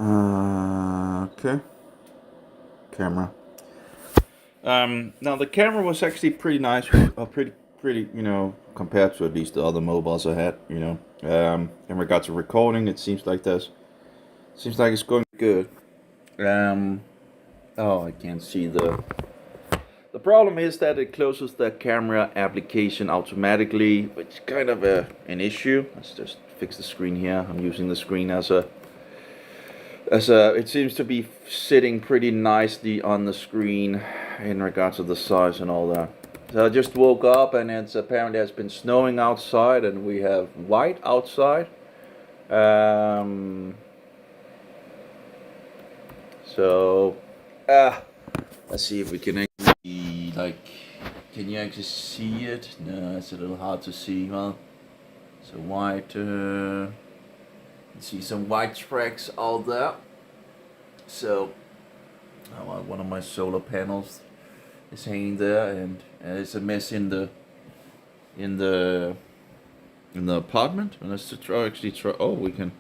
Okay. Camera. Now the camera was actually pretty nice, pretty, compared to at least the other mobiles I had, in regards to recording, it seems like it's going good. Oh, I can't see the problem is that it closes the camera application automatically, which is kind of an issue. Let's just fix the screen here. I'm using the screen as a, it seems to be sitting pretty nicely on the screen in regards to the size and all that. So I just woke up and it's apparently has been snowing outside and we have white outside. So let's see if we can actually, can you actually see it? No, it's a little hard to see. Well, so white, see some white tracks out there. So one of my solar panels is hanging there, and it's a mess in the apartment. And let's try. Oh, we can.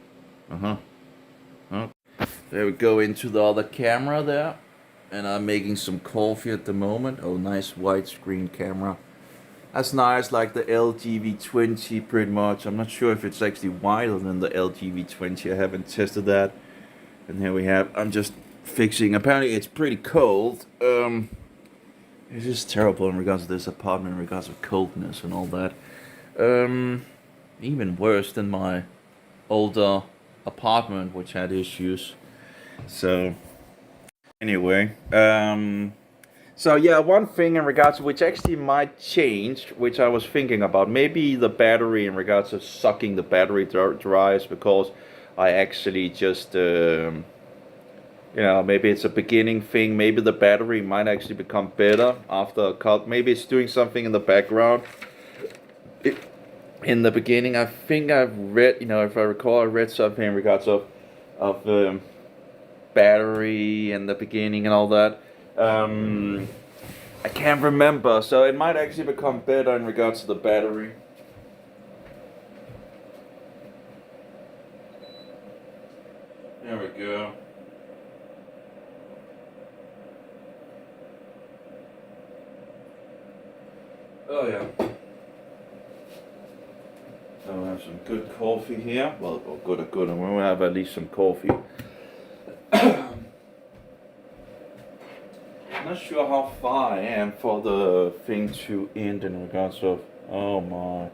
There we go into the other camera there, and I'm making some coffee at the moment. Oh, nice widescreen camera. That's nice, like the LG-V20 pretty much. I'm not sure if it's actually wider than the LG-V20. I haven't tested that. And here we have, I'm just fixing, apparently it's pretty cold. It's just terrible in regards to this apartment, in regards to coldness and all that. Even worse than my older apartment, which had issues. So, anyway, so yeah, one thing in regards to which actually might change, which I was thinking about, maybe the battery in regards to sucking the battery dry is because I actually just, maybe it's a beginning thing. Maybe the battery might actually become better after a cut. Maybe it's doing something in the background. In the beginning, I think I've read, if I recall, I read something in regards of battery in the beginning and all that. I can't remember, so it might actually become better in regards to the battery. There we go. Oh yeah. So I have some good coffee here. Well, good, and we'll have at least some coffee. Not sure how far I am for the thing to end in regards of. Oh my,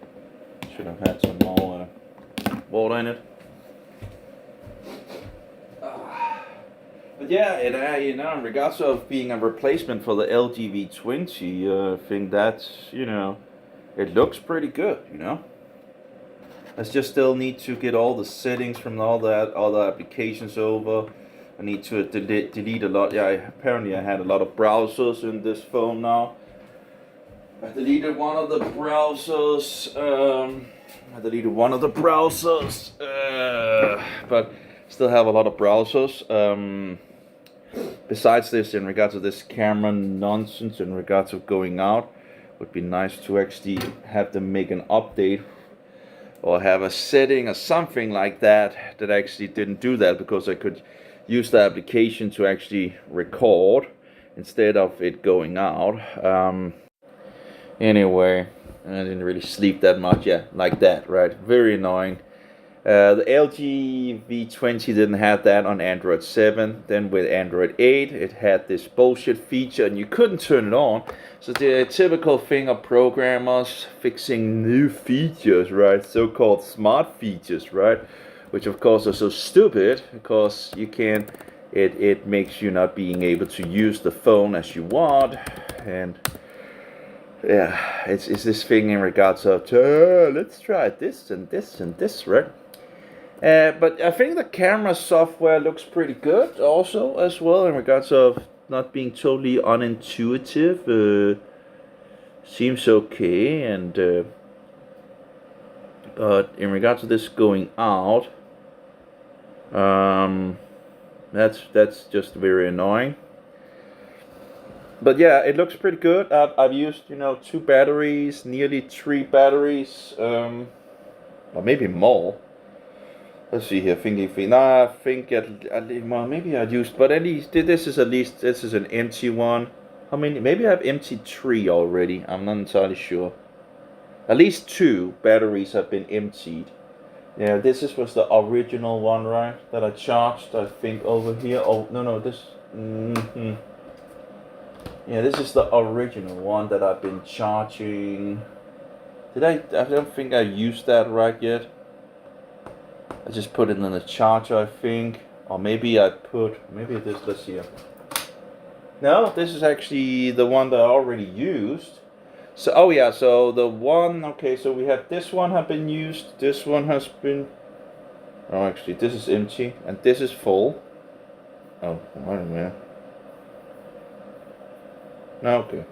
should have had some more water in it. But yeah, in regards of being a replacement for the LG-V20, I think that's, it looks pretty good, I just still need to get all the settings from all the other applications over. I need to delete a lot. Yeah, apparently I had a lot of browsers in this phone now. I deleted one of the browsers. But still have a lot of browsers. Besides this, in regards to this camera nonsense, in regards of going out, would be nice to actually have them make an update or have a setting or something like that actually didn't do that, because I could use the application to actually record instead of it going out. Anyway, I didn't really sleep that much. Yeah, like that, right? Very annoying. The LG V20 didn't have that on Android 7. Then with Android 8, it had this bullshit feature and you couldn't turn it on. So the typical thing of programmers fixing new features, right? So-called smart features, right? Which of course are so stupid because you can't, it makes you not being able to use the phone as you want. And yeah, it's this thing in regards of, let's try this and this and this, right? But I think the camera software looks pretty good also as well, in regards of not being totally unintuitive. Seems okay, and but in regards to this going out, that's just very annoying. But yeah, it looks pretty good. I've used 2 batteries, nearly 3 batteries, or maybe more. Let's see here, thinking. Nah, I think well, maybe I used, but at least this is an empty one. How many? Maybe I have emptied 3 already. I'm not entirely sure. At least 2 batteries have been emptied. Yeah, was the original one, right? That I charged, I think, over here. Oh, no, this. Yeah, this is the original one that I've been charging. I don't think I used that right yet. I just put it in the charger, I think. Or maybe this, let's see here. No, this is actually the one that I already used. So, oh yeah, so the one, okay, so we have this one have been used. This one has been, oh actually, this is empty. And this is full. Oh, wait a minute. No, okay.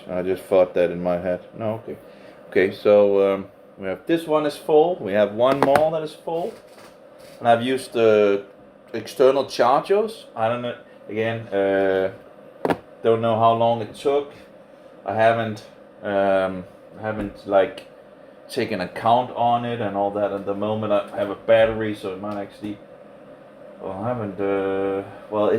I just thought that in my head. No, okay. Okay, so we have this one is full. We have one more that is full. And I've used the external chargers. I don't know. Again, don't know how long it took. I haven't like taken account on it and all that. At the moment, I have a battery, so it might actually. Well, I haven't. Well,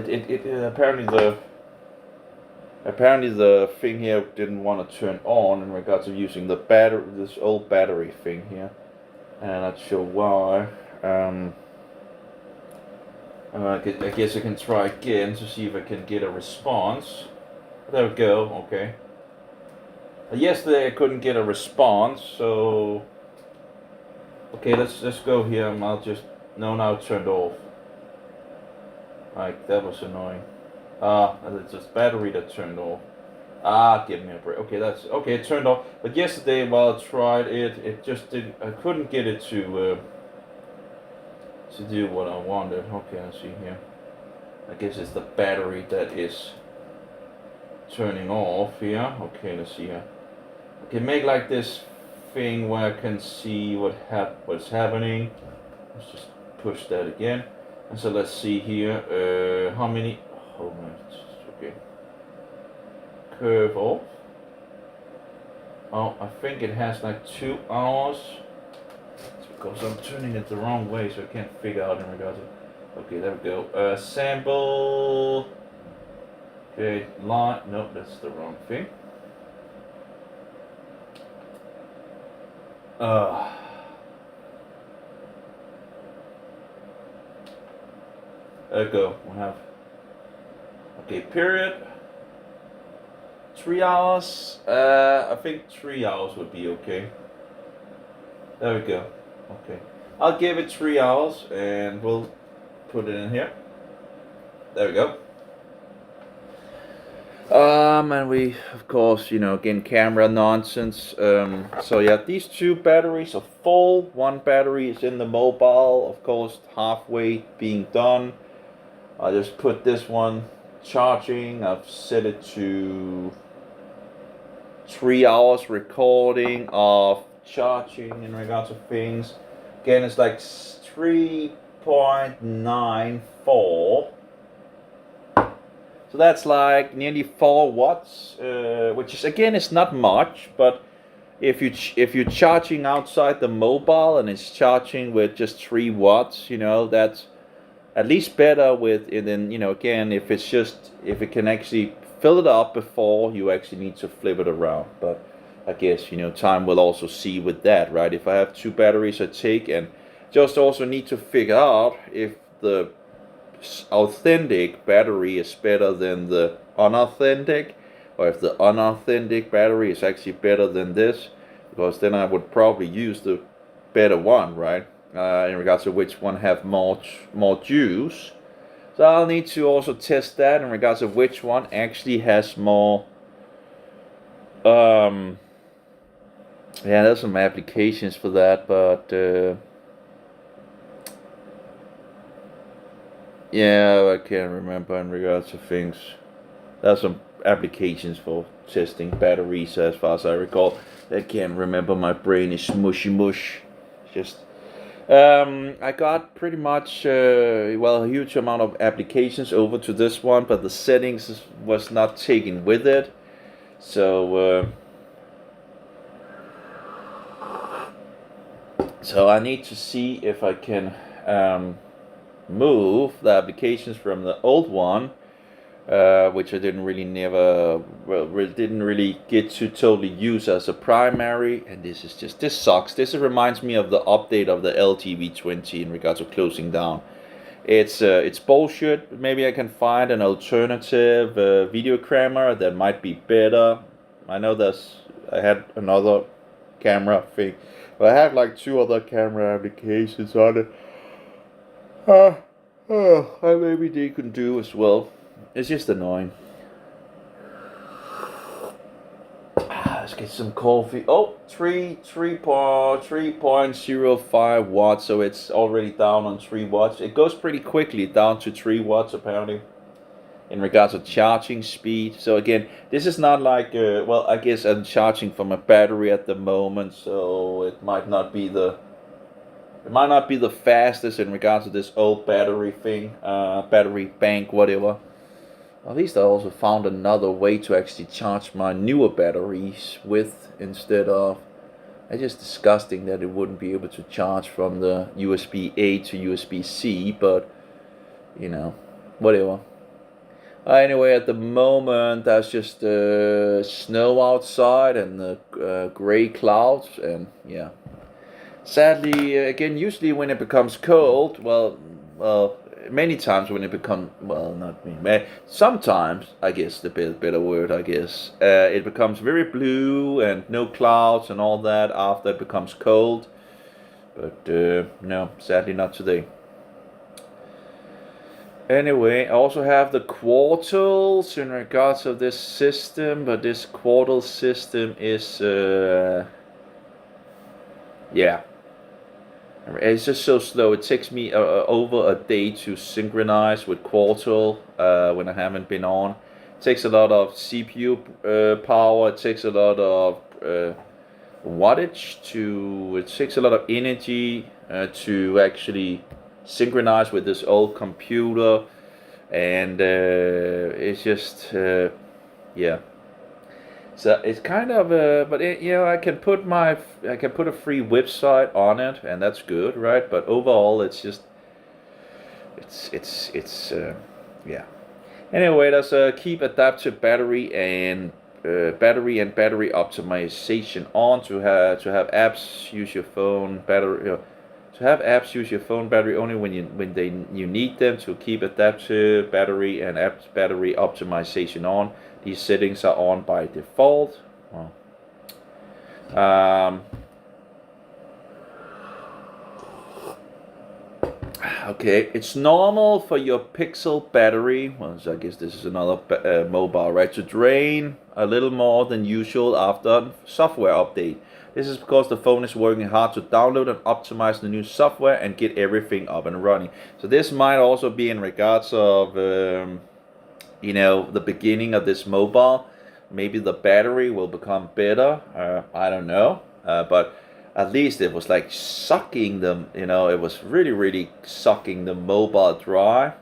apparently the thing here didn't want to turn on in regards to using the battery, this old battery thing here, and I'm not sure why. I guess I can try again to see if I can get a response. There we go. Okay. Yesterday I couldn't get a response, so okay, let's go here. And I'll just now it turned off. Like that was annoying. It's just battery that turned off. Give me a break. Okay, it turned off. But yesterday while I tried it, it just didn't. I couldn't get it to do what I wanted. Okay, let's see here. I guess it's the battery that is turning off here. Okay, let's see here. I can make like this thing where I can see what's happening. Let's just push that again. And so let's see here. How many? Oh man. Okay. Curve off. Oh, I think it has like 2 hours. It's because I'm turning it the wrong way, so I can't figure out in regards to. Okay, there we go. Sample. Okay, line. No, that's the wrong thing. There we go. We have. Okay, period. 3 hours. I think 3 hours would be okay. There we go. Okay. I'll give it 3 hours and we'll put it in here. There we go. And we, of course, again, camera nonsense. So yeah, these 2 batteries are full. One battery is in the mobile, of course, halfway being done. I just put this one charging. I've set it to 3 hours recording of charging in regards to things. Again, it's like 3.94. So that's like nearly 4 watts, which is again is not much, but if you're charging outside the mobile and it's charging with just 3 watts, that's at least better with it. And again, if it can actually fill it up before you actually need to flip it around. But I guess time will also see with that, right? If I have 2 batteries I take, and just also need to figure out if the authentic battery is better than the unauthentic, or if the unauthentic battery is actually better than this, because then I would probably use the better one, right? In regards to which one have more juice. So I'll need to also test that in regards to which one actually has more. Yeah, there's some applications for that, but yeah, I can't remember in regards to things. There's some applications for testing batteries as far as I recall. I can't remember, my brain is mushy mush. Just I got pretty much a huge amount of applications over to this one, but the settings was not taken with it. So I need to see if I can move the applications from the old one, which I didn't really didn't really get to totally use as a primary. And this sucks. This reminds me of the update of the LTV20 in regards to closing down. It's bullshit. Maybe I can find an alternative video camera that might be better. I know I had another camera thing, but I had like 2 other camera applications on it. Maybe they can do as well. It's just annoying. Let's get some coffee. Oh, 3.05 watts, so it's already down on 3 watts. It goes pretty quickly down to 3 watts apparently in regards to charging speed. So again, this is not like, well, I guess I'm charging from a battery at the moment, so it might not be the fastest in regards to this old battery thing, battery bank, whatever. At least I also found another way to actually charge my newer batteries with, instead of, it's just disgusting that it wouldn't be able to charge from the USB-A to USB-C, but, you know, whatever. Anyway, at the moment, there's just snow outside and the gray clouds, and yeah. Sadly, again, usually when it becomes cold, well, many times when it becomes, well, not me, sometimes, I guess, the better word, I guess, it becomes very blue and no clouds and all that after it becomes cold. But no, sadly not today. Anyway, I also have the quartals in regards of this system, but this quartal system is, yeah. It's just so slow. It takes me over a day to synchronize with Quartal when I haven't been on. It takes a lot of CPU power. It takes a lot of wattage it takes a lot of energy to actually synchronize with this old computer, and it's just yeah. So it's kind of but I can put a free website on it, and that's good, right? But overall, it's just yeah. Anyway, there's keep adaptive battery and battery optimization on to have apps use your phone battery. To have apps use your phone battery only when you need them. To keep adaptive battery and apps battery optimization on. These settings are on by default. Well, okay, it's normal for your Pixel battery, well, so I guess this is another mobile, right, to drain a little more than usual after software update. This is because the phone is working hard to download and optimize the new software and get everything up and running. So this might also be in regards of, the beginning of this mobile. Maybe the battery will become better. I don't know. But at least it was like sucking them, it was really, really sucking the mobile dry.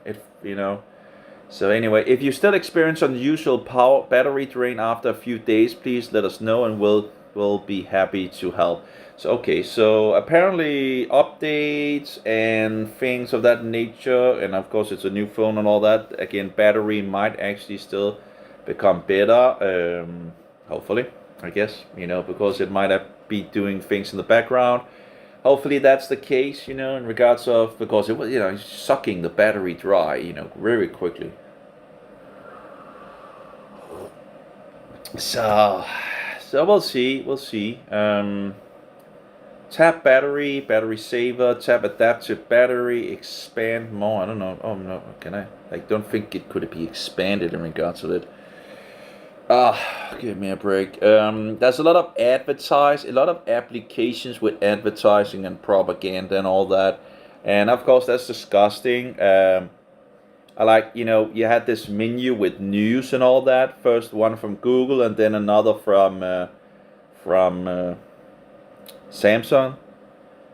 So anyway, if you still experience unusual battery drain after a few days, please let us know and we'll be happy to help. So okay, so apparently updates and things of that nature, and of course it's a new phone and all that, again, battery might actually still become better, hopefully, I guess, because it might be doing things in the background. Hopefully that's the case, in regards of, because it was, sucking the battery dry, very quickly. So we'll see. Tap battery saver, tap adaptive battery, expand more. I don't know. Oh no, can I? I don't think it could be expanded in regards to it. Give me a break. There's a lot of a lot of applications with advertising and propaganda and all that, and of course that's disgusting. I like, you had this menu with news and all that. First one from Google and then another from Samsung.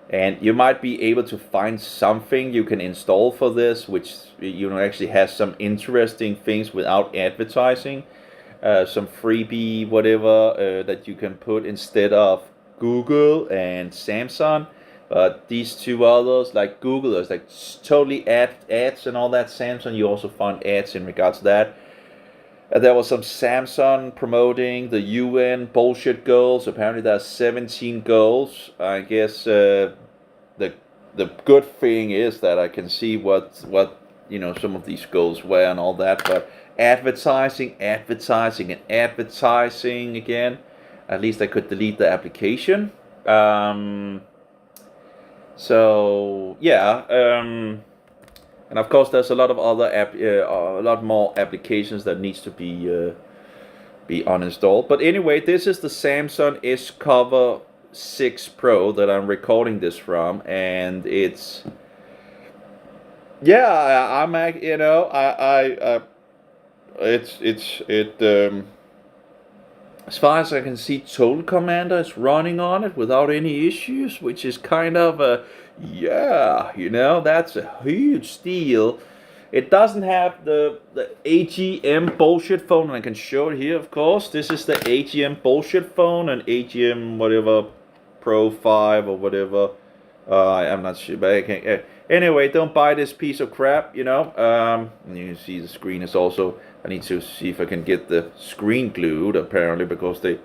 And you might be able to find something you can install for this, which actually has some interesting things without advertising. Some freebie whatever that you can put instead of Google and Samsung. But these two others, like Google, is like totally ads and all that. Samsung, you also find ads in regards to that. There was some Samsung promoting the UN bullshit goals. Apparently, there's 17 goals. I guess the good thing is that I can see what some of these goals were and all that. But advertising again. At least I could delete the application. So yeah. And of course, there's a lot of other a lot more applications that needs to be uninstalled. But anyway, this is the Samsung Xcover 6 Pro that I'm recording this from, and it's I'm as far as I can see, Total Commander is running on it without any issues, which is kind of a, that's a huge deal. It doesn't have the AGM bullshit phone, and I can show it here, of course. This is the AGM bullshit phone, and AGM whatever Pro 5 or whatever. I'm not sure, but I can't. Anyway, don't buy this piece of crap, And you can see the screen is also. I need to see if I can get the screen glued, apparently, because they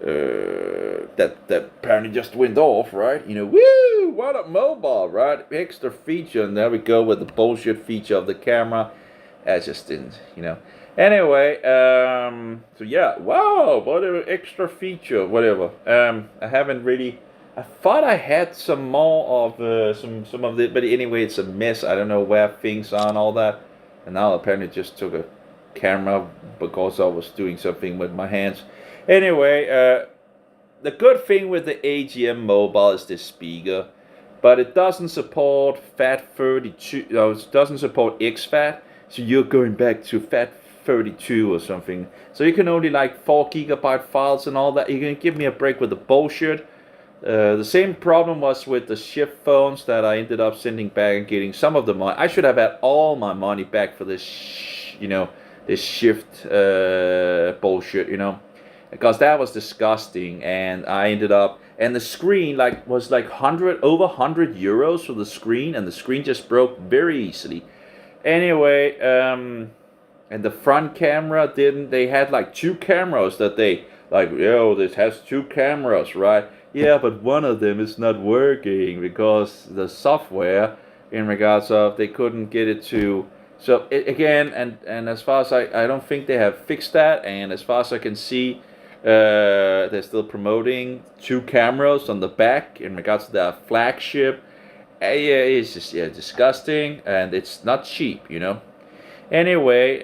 that apparently just went off, right? Woo! What a mobile, right? Extra feature, and there we go with the bullshit feature of the camera. I just didn't, Anyway, so yeah, wow, whatever extra feature, whatever. I haven't really. I thought I had some more of some of it, but anyway, it's a mess. I don't know where things are and all that. And now apparently just took a camera because I was doing something with my hands. Anyway, the good thing with the AGM mobile is this speaker, but it doesn't support FAT32. No, it doesn't support XFAT. So you're going back to FAT32 or something. So you can only like 4 GB files and all that. You can give me a break with the bullshit. The same problem was with the Shift phones that I ended up sending back and getting some of the money. I should have had all my money back for this, this Shift bullshit, because that was disgusting. And I ended up, and the screen was like over 100 euros for the screen, and the screen just broke very easily. Anyway, and the front camera didn't. They had like 2 cameras that they this has 2 cameras, right? Yeah, but one of them is not working because the software, in regards of, they couldn't get it to. So again, and as far as I don't think they have fixed that. And as far as I can see, they're still promoting 2 cameras on the back in regards to their flagship. Yeah, it's just disgusting, and it's not cheap, Anyway,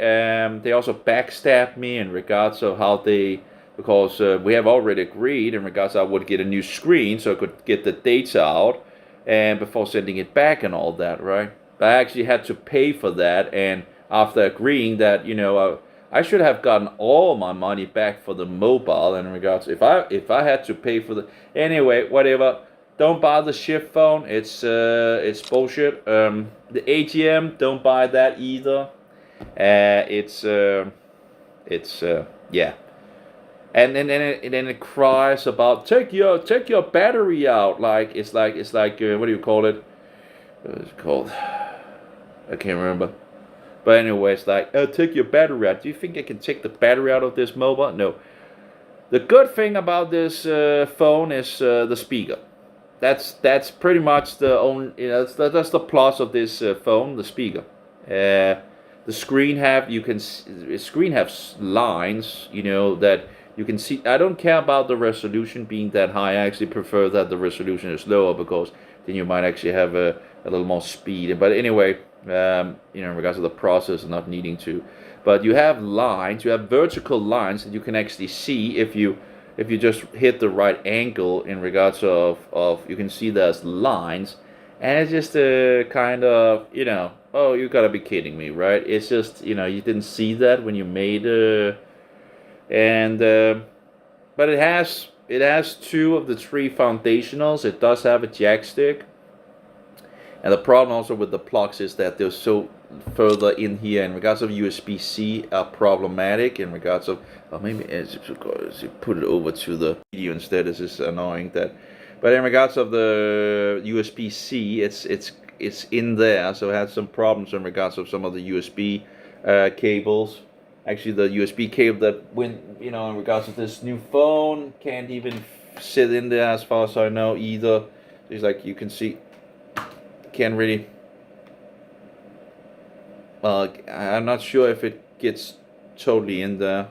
they also backstabbed me in regards of how they. Because we have already agreed in regards I would get a new screen so I could get the data out and before sending it back and all that, right? But I actually had to pay for that, and after agreeing that, I should have gotten all my money back for the mobile in regards if I had to pay for the anyway, whatever. Don't buy the Shift phone. It's bullshit. The AGM, don't buy that either. Yeah. And then it cries about take your battery out. It's like what do you call it? What is it called? I can't remember. But anyway, it's like, take your battery out. Do you think I can take the battery out of this mobile? No. The good thing about this phone is the speaker. That's pretty much the only. That's the plus of this phone. The speaker. The screen has lines. That. You can see, I don't care about the resolution being that high. I actually prefer that the resolution is lower because then you might actually have a little more speed. But anyway, in regards to the process and not needing to. But you have lines, you have vertical lines that you can actually see if you just hit the right angle in regards of you can see there's lines. And it's just kind of, oh, you gotta be kidding me, right? It's just, you didn't see that when you made but it has 2 of the 3 foundationals. It does have a jack stick, and the problem also with the plugs is that they're so further in here in regards of USB-C are problematic in regards of maybe as you put it over to the video instead. This is annoying that, But in regards of the USB-C, it's in there, so it had some problems in regards of some of the USB cables. Actually, the USB cable that went, in regards to this new phone, can't even sit in there as far as I know either. It's like you can see, can't really. I'm not sure if it gets totally in there,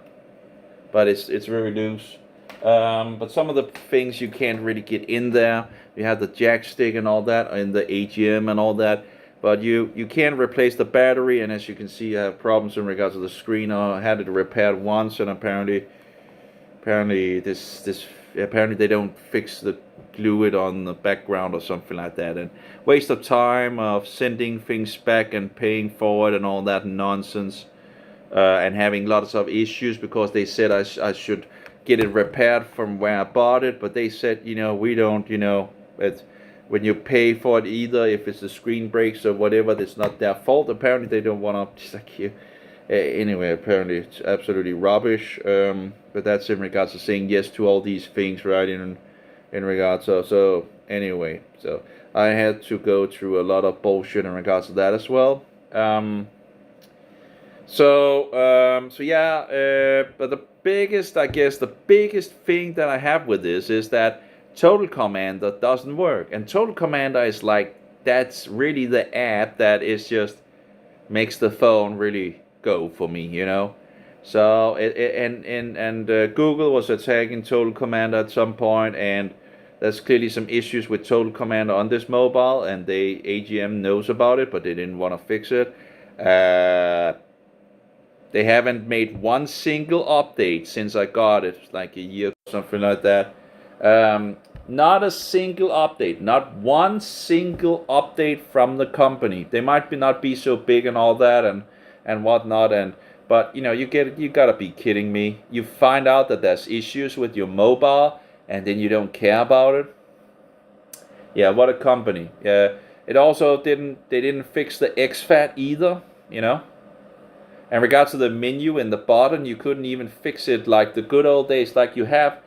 but it's very loose. But some of the things you can't really get in there. You have the jack stick and all that, and the AGM and all that. But you can't replace the battery, and as you can see, I have problems in regards to the screen. I had it repaired once, and apparently they don't fix the glue it on the background or something like that, and waste of time of sending things back and paying for it and all that nonsense, and having lots of issues because they said I should get it repaired from where I bought it, but they said, we don't, it's when you pay for it either, if it's the screen breaks or whatever, that's not their fault. Apparently they don't want to, just like you. Anyway, apparently it's absolutely rubbish, but that's in regards to saying yes to all these things, right, in regards to, so anyway, so I had to go through a lot of bullshit in regards to that as well. So yeah, but the biggest thing that I have with this is that Total Commander doesn't work, and Total Commander is like, that's really the app that is just makes the phone really go for me, So Google was attacking Total Commander at some point, and there's clearly some issues with Total Commander on this mobile, and AGM knows about it, but they didn't want to fix it. They haven't made one single update since I got it, like a year or something like that. Not a single update, not one single update from the company. They might not be so big and all that and whatnot, but you gotta be kidding me. You find out that there's issues with your mobile, and then you don't care about it. Yeah, what a company. It also they didn't fix the XFAT either, In regards to the menu in the bottom, you couldn't even fix it like the good old days, like you have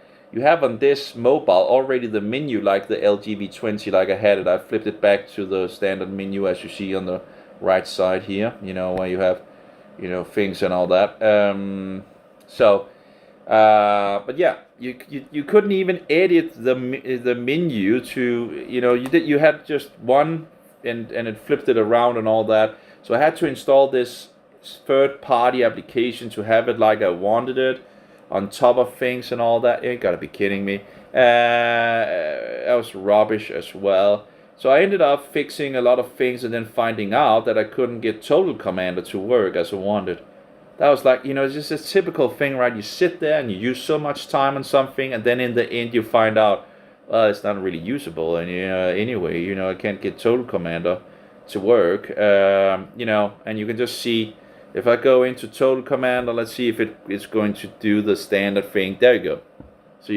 on this mobile already the menu like the LG V20, like I had it. I flipped it back to the standard menu as you see on the right side here, where you have, things and all that. But yeah, you couldn't even edit the menu to, you had just one, and it flipped it around and all that. So I had to install this third-party application to have it like I wanted it, on top of things and all that. You gotta be kidding me. That was rubbish as well. So I ended up fixing a lot of things and then finding out that I couldn't get Total Commander to work as I wanted. That was like, it's just a typical thing, right? You sit there and you use so much time on something, and then in the end you find out, well, it's not really usable, and anyway, I can't get Total Commander to work, and you can just see, if I go into Total Commander, let's see if it's going to do the standard thing. There you go. So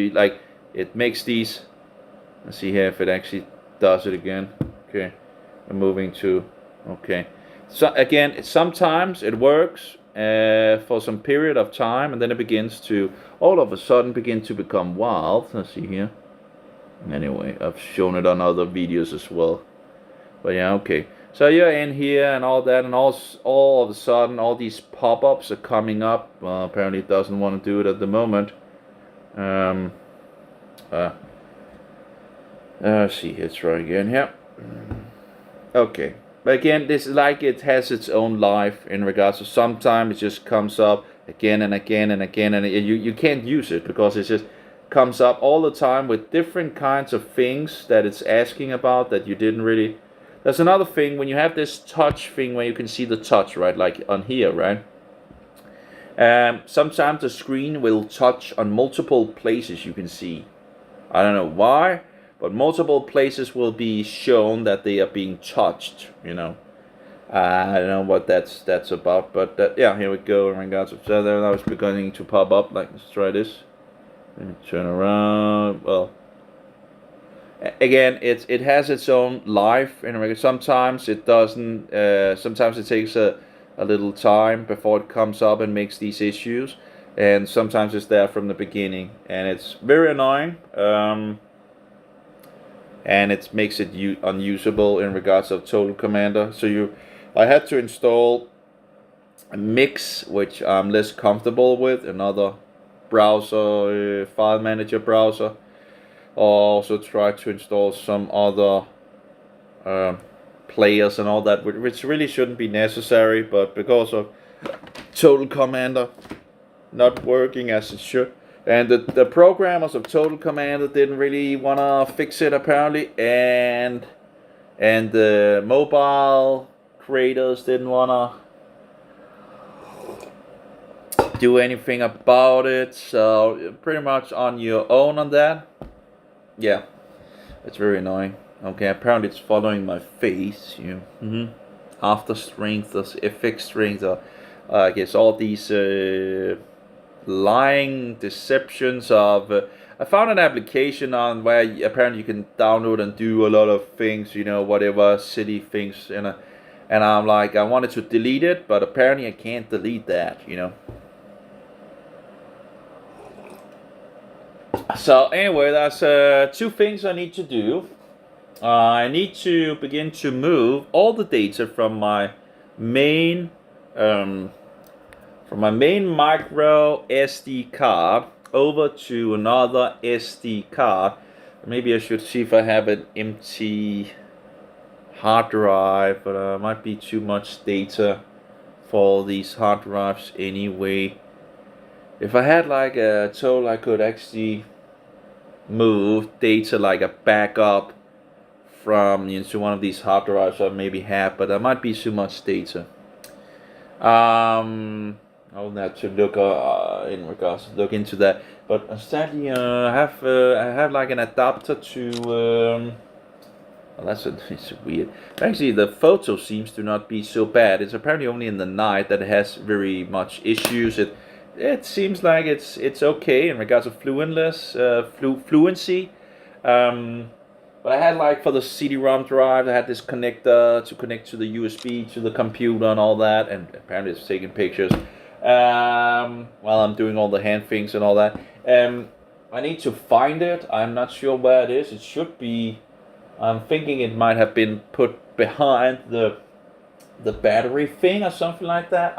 it makes these. Let's see here if it actually does it again. Okay, I'm moving to. Okay, so again, sometimes it works for some period of time, and then it begins to all of a sudden begin to become wild. Let's see here. Anyway, I've shown it on other videos as well. But yeah, okay. So you're in here and all that, and all of a sudden all these pop-ups are coming up. Well, apparently it doesn't want to do it at the moment. Let's see, let's try again here. Okay, but again, this is like it has its own life in regards to sometimes it just comes up again and again and again, and you can't use it because it just comes up all the time with different kinds of things that it's asking about that you didn't really. There's another thing, when you have this touch thing where you can see the touch, right, like on here, right? Sometimes the screen will touch on multiple places you can see. I don't know why, but multiple places will be shown that they are being touched, I don't know what that's about, but yeah, here we go in regards to that. Now it's beginning to pop up, like, let's try this. Let me turn around, well. Again, it has its own life, and sometimes it doesn't. Sometimes it takes a little time before it comes up and makes these issues, and sometimes it's there from the beginning, and it's very annoying. and it makes it unusable in regards of Total Commander. So I had to install a Mix, which I'm less comfortable with, another browser, file manager browser. Also try to install some other players and all that, which really shouldn't be necessary, but because of Total Commander not working as it should, and the programmers of Total Commander didn't really want to fix it apparently, and the mobile creators didn't want to do anything about it, so you're pretty much on your own on that. Yeah, it's very annoying. Okay, apparently it's following my face. After strength, there's FX strength, or I guess all these lying deceptions of. I found an application on where apparently you can download and do a lot of things, whatever silly things, and I'm like, I wanted to delete it, but apparently I can't delete that, So anyway, that's 2 things I need to do. I need to begin to move all the data from my main micro SD card over to another SD card. Maybe I should see if I have an empty hard drive, but might be too much data for these hard drives anyway. If I had like a tool, I could actually move data like a backup from into one of these hard drives I maybe have, but that might be too much data. I'll have to look look into that. But sadly, I have like an adapter to. Well, it's weird. Actually, the photo seems to not be so bad. It's apparently only in the night that it has very much issues. It seems like it's okay in regards of fluency. But I had like for the CD-ROM drive, I had this connector to connect to the USB to the computer and all that, and apparently it's taking pictures while I'm doing all the hand things and all that. I need to find it. I'm not sure where it is. It should be. I'm thinking it might have been put behind the battery thing or something like that.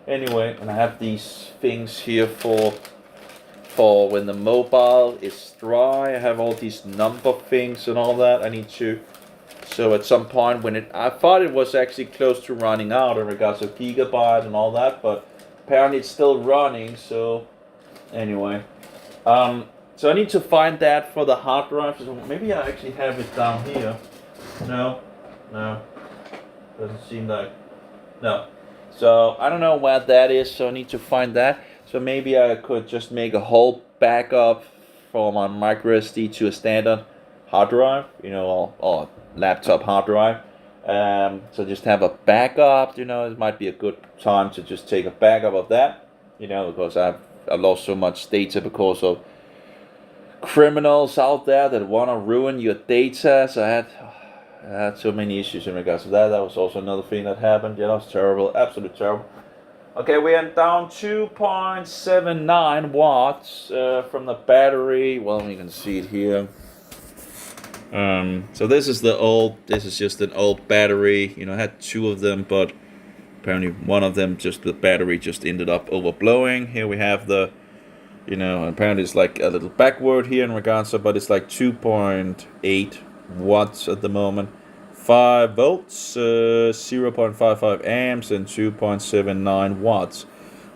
Anyway, and I have these things here for when the mobile is dry. I have all these number things and all that. I need to. So at some point when I thought it was actually close to running out in regards to gigabyte and all that, but apparently it's still running. So anyway, so I need to find that for the hard drive. So maybe I actually have it down here. No, doesn't seem like. No. So I don't know where that is. So I need to find that. So maybe I could just make a whole backup from my micro SD to a standard hard drive, or laptop hard drive. So just have a backup. It might be a good time to just take a backup of that. Because I've lost so much data because of criminals out there that want to ruin your data. So I had so many issues in regards to that. That was also another thing that happened. That was terrible, absolutely terrible. Okay, we are down 2.79 watts from the battery. Well, you can see it here. So this is just an old battery. I had 2 of them, but apparently one of them, the battery just ended up overblowing. Here we have the, apparently it's like a little backward here in regards to, but it's like 2.8 watts at the moment. 5 volts, 0.55 amps, and 2.79 watts.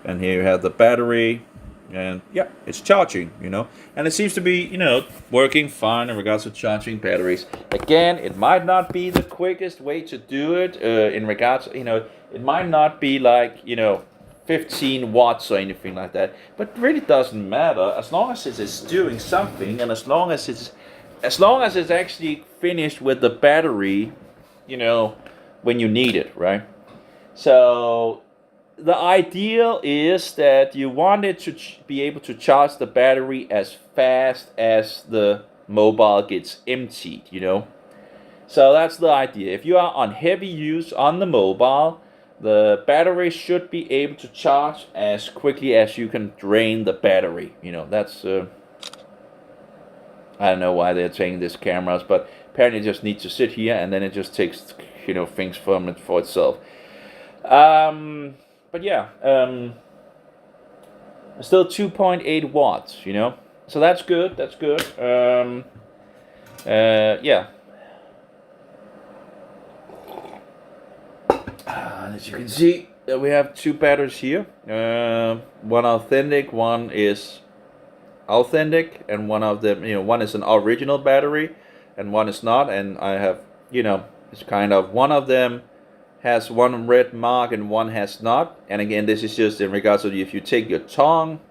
And here you have the battery, and yeah, it's charging, and it seems to be, working fine in regards to charging batteries. Again, it might not be the quickest way to do it, in regards, it might not be like, 15 watts or anything like that, but it really doesn't matter as long as it is doing something, and as long as it's actually finished with the battery, when you need it, right? So the ideal is that you want it to be able to charge the battery as fast as the mobile gets emptied, So that's the idea. If you are on heavy use on the mobile, the battery should be able to charge as quickly as you can drain the battery. That's I don't know why they're taking these cameras, but apparently it just needs to sit here and then it just takes, you know, things from it for itself. But yeah, still 2.8 watts, you know, so that's good. That's good. Yeah. As you can see, we have two batteries here. One authentic, one is authentic, and one of them, you know, one is an original battery and one is not. And I have, you know, it's kind of, one of them has one red mark and one has not. And again, this is just in regards to if you take your tongue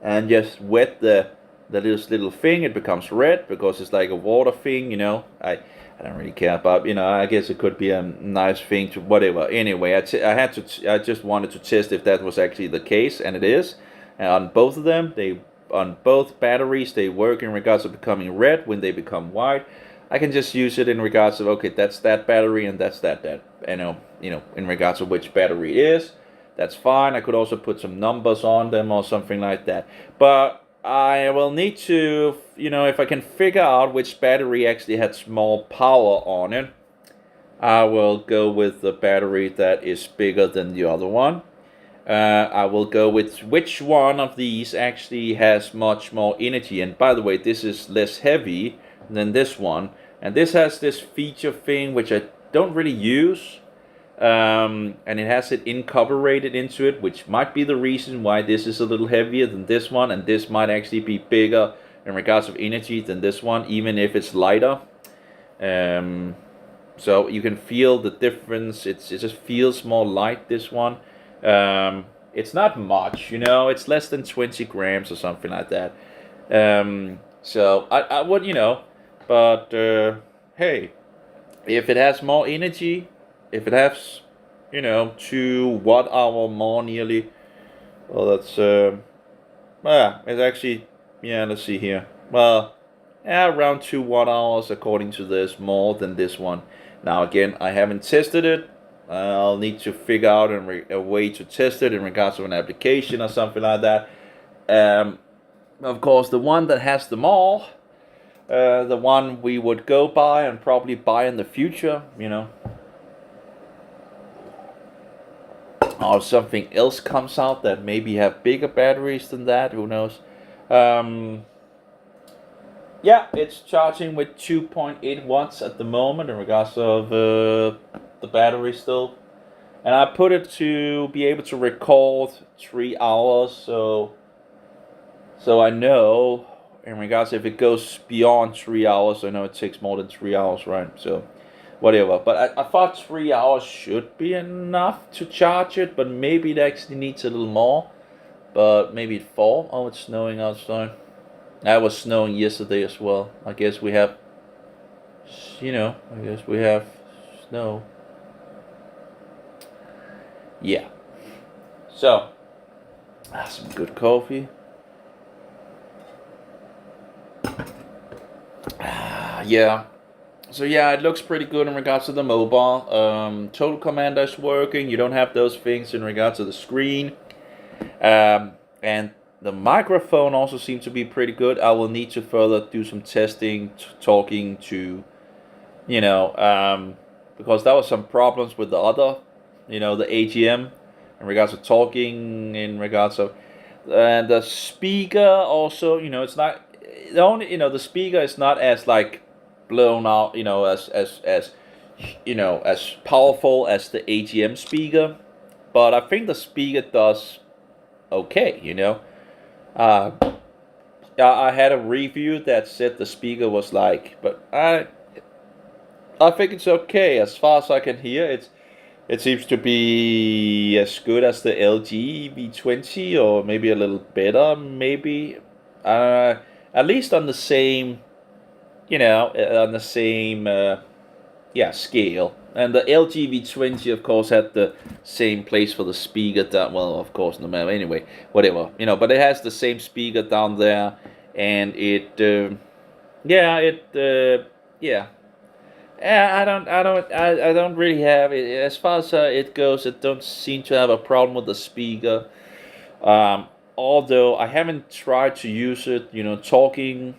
and just wet the little thing, it becomes red because it's like a water thing, you know. I don't really care about, you know, I guess it could be a nice thing to whatever. Anyway, I just wanted to test if that was actually the case, and it is. And on both of them, on both batteries, they work in regards to becoming red when they become white. I can just use it in regards of, okay, that's that battery and that's that, you know, in regards to which battery it is. That's fine. I could also put some numbers on them or something like that. But I will need to, you know, if I can figure out which battery actually has more power on it, I will go with the battery that is bigger than the other one. I will go with which one of these actually has much more energy. And by the way, this is less heavy than this one. And this has this feature thing which I don't really use. And it has it incorporated into it, which might be the reason why this is a little heavier than this one, and this might actually be bigger in regards of energy than this one, even if it's lighter. So you can feel the difference. It just feels more light, this one. It's not much, you know, it's less than 20 grams or something like that. So I would, you know, but hey, if it has more energy, if it has, you know, 2 watt hour more nearly, well, that's it's actually, yeah, let's see here, well, yeah, around 2 watt hours according to this, more than this one. Now again, I haven't tested it. I'll need to figure out a way to test it in regards to an application or something like that. Of course, the one that has them all, the one we would go by and probably buy in the future, you know, or something else comes out that maybe have bigger batteries than that, who knows. Yeah, it's charging with 2.8 watts at the moment in regards of the battery still. And I put it to be able to record 3 hours, so I know in regards if it goes beyond 3 hours, I know it takes more than 3 hours, right? So whatever. But I thought 3 hours should be enough to charge it, but maybe it actually needs a little more. But maybe 4. Oh, it's snowing outside. It was snowing yesterday as well. I guess we have, you know, snow. Yeah. So, some good coffee. Yeah. So yeah, it looks pretty good in regards to the mobile. Total Commander is working. You don't have those things in regards to the screen. And the microphone also seems to be pretty good. I will need to further do some testing, talking to, you know, because there was some problems with the other, you know, the AGM in regards to talking, in regards of, and the speaker also, you know, it's not, the only, you know, the speaker is not as like blown out, you know, as you know, as powerful as the AGM speaker, but I think the speaker does okay, you know. I had a review that said the speaker was like, but I think it's okay as far as I can hear. It seems to be as good as the LG V20 or maybe a little better, maybe. At least on the same, you know, on the same scale. And the LG V20, of course, had the same place for the speaker that, well, of course, no matter, anyway, whatever, you know, but it has the same speaker down there, and it, I don't really have it, as far as it goes, I don't seem to have a problem with the speaker, although I haven't tried to use it, you know, talking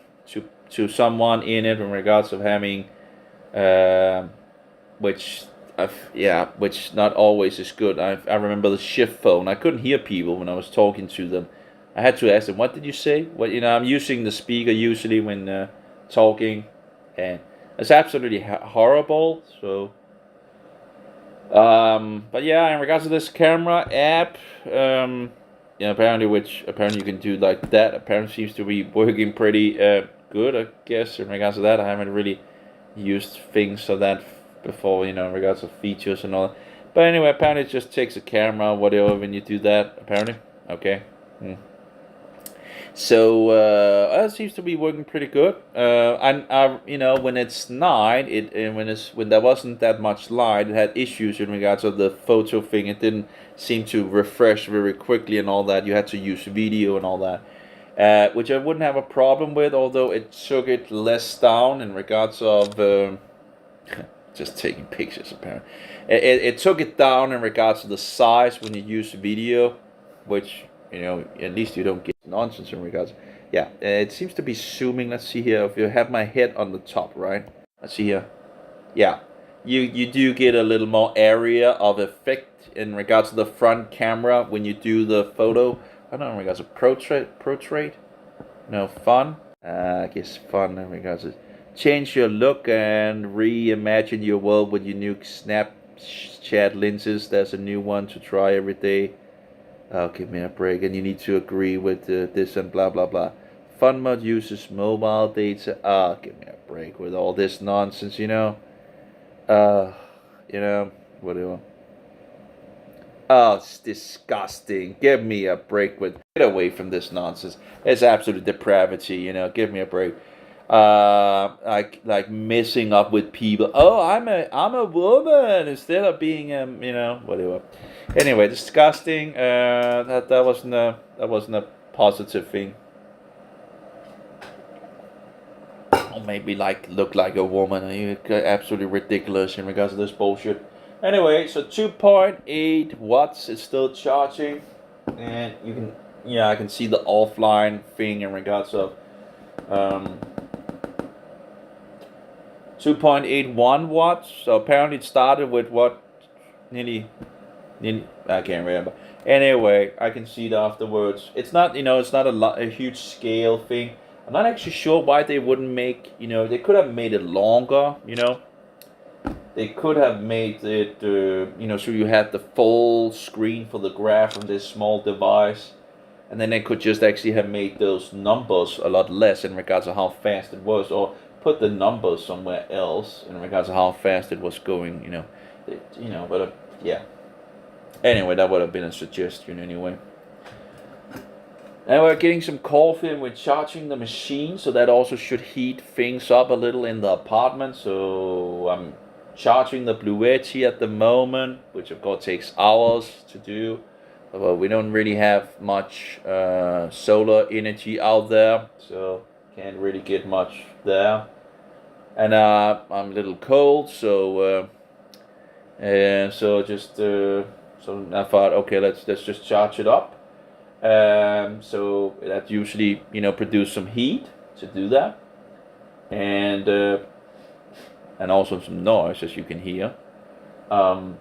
to someone in it in regards of having, which which not always is good. I remember the shift phone. I couldn't hear people when I was talking to them. I had to ask them, "What did you say?" What I'm using the speaker usually when talking, and it's absolutely horrible. So, but yeah, in regards to this camera app, apparently you can do like that. Apparently seems to be working pretty good. I guess in regards to that, I haven't really used things of that before, in regards of features and all that. But anyway, apparently it just takes a camera, whatever, when you do that. Apparently, okay. So that seems to be working pretty good. When it's night, when there wasn't that much light, it had issues in regards of the photo thing. It didn't seem to refresh very quickly and all that. You had to use video and all that, which I wouldn't have a problem with, although it took it less down in regards of just taking pictures. Apparently, it took it down in regards to the size when you use video, which at least you don't get nonsense in regards. Yeah, it seems to be zooming. Let's see here. If you have my head on the top, right? Let's see here. Yeah, you do get a little more area of effect in regards to the front camera when you do the photo. I don't know in regards to portrait. No, fun. I guess fun in regards to change your look and reimagine your world with your new Snapchat lenses. There's a new one to try every day. Oh, give me a break, and you need to agree with this and blah blah blah. Fun mode uses mobile data. Give me a break with all this nonsense, whatever. Oh, it's disgusting. Give me a break get away from this nonsense. It's absolute depravity, give me a break. Like messing up with people. Oh, I'm a woman instead of being whatever. Anyway, disgusting. That wasn't a positive thing. Or maybe look like a woman. Absolutely ridiculous in regards to this bullshit. Anyway, so 2.8 watts is still charging, and I can see the offline thing in regards of 2.81 watts. So apparently it started with nearly I can't remember. Anyway, I can see it afterwards. It's not a huge scale thing. I'm not actually sure why they wouldn't make, they could have made it longer, They could have made it, so you had the full screen for the graph on this small device. And then they could just actually have made those numbers a lot less in regards to how fast it was, or put the numbers somewhere else in regards to how fast it was going, but yeah. Anyway, that would have been a suggestion anyway. And we're getting some coffee and we're charging the machine, so that also should heat things up a little in the apartment. So I'm charging the Blue Yeti at the moment, which of course takes hours to do. Well, we don't really have much solar energy out there, so can't really get much there. And I'm a little cold, so so I thought, okay, let's just charge it up. So that usually produce some heat to do that, and also some noise, as you can hear. But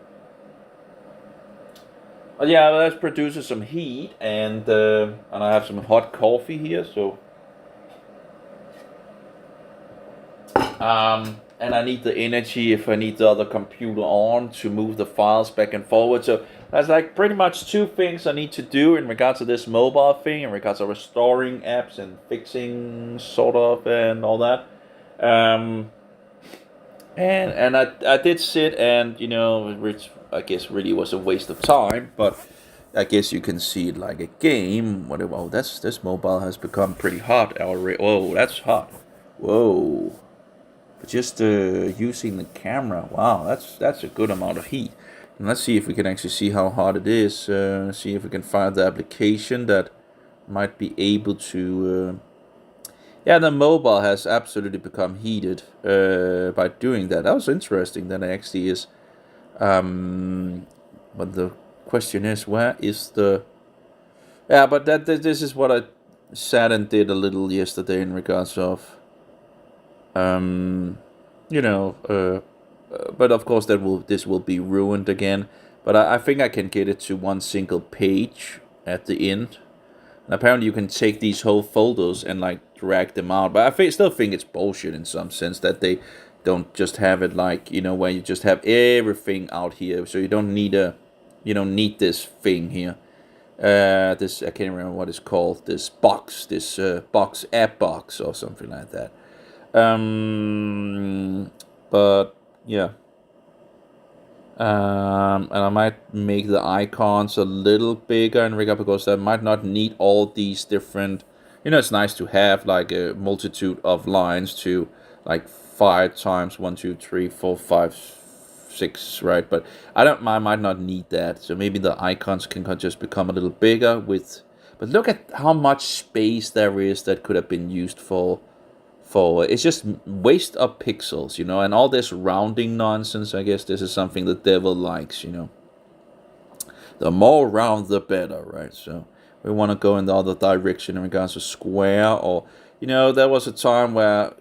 yeah, that produces some heat, and I have some hot coffee here, so and I need the energy if I need the other computer on to move the files back and forward. So that's like pretty much two things I need to do in regards to this mobile thing, in regards to restoring apps and fixing sort of and all that. And I did sit and which I guess really was a waste of time, but I guess you can see it like a game. Whatever. Oh, this mobile has become pretty hot already. Oh, that's hot. Whoa. But just using the camera, wow, that's a good amount of heat. And let's see if we can actually see how hot it is. See if we can find the application that might be able to. Yeah, the mobile has absolutely become heated by doing that. That was interesting. That actually is. But the question is, where is the? Yeah, but this is what I sat and did a little yesterday in regards of You know, but of course this will be ruined again. But I think I can get it to one single page at the end. And apparently you can take these whole folders and like drag them out. But still think it's bullshit in some sense that they don't just have it like, where you just have everything out here. So you don't need this thing here. This, I can't remember what it's called. This box, box, app box or something like that. But yeah. And I might make the icons a little bigger in regard because I might not need all these different. It's nice to have like a multitude of lines to like 5 times 1, 2, 3, 4, 5, 6, right? But I might not need that. So maybe the icons can just become a little bigger with. But look at how much space there is that could have been used for it's just waste of pixels, and all this rounding nonsense. I guess this is something the devil likes, the more round the better, right? So we want to go in the other direction in regards to square, or there was a time where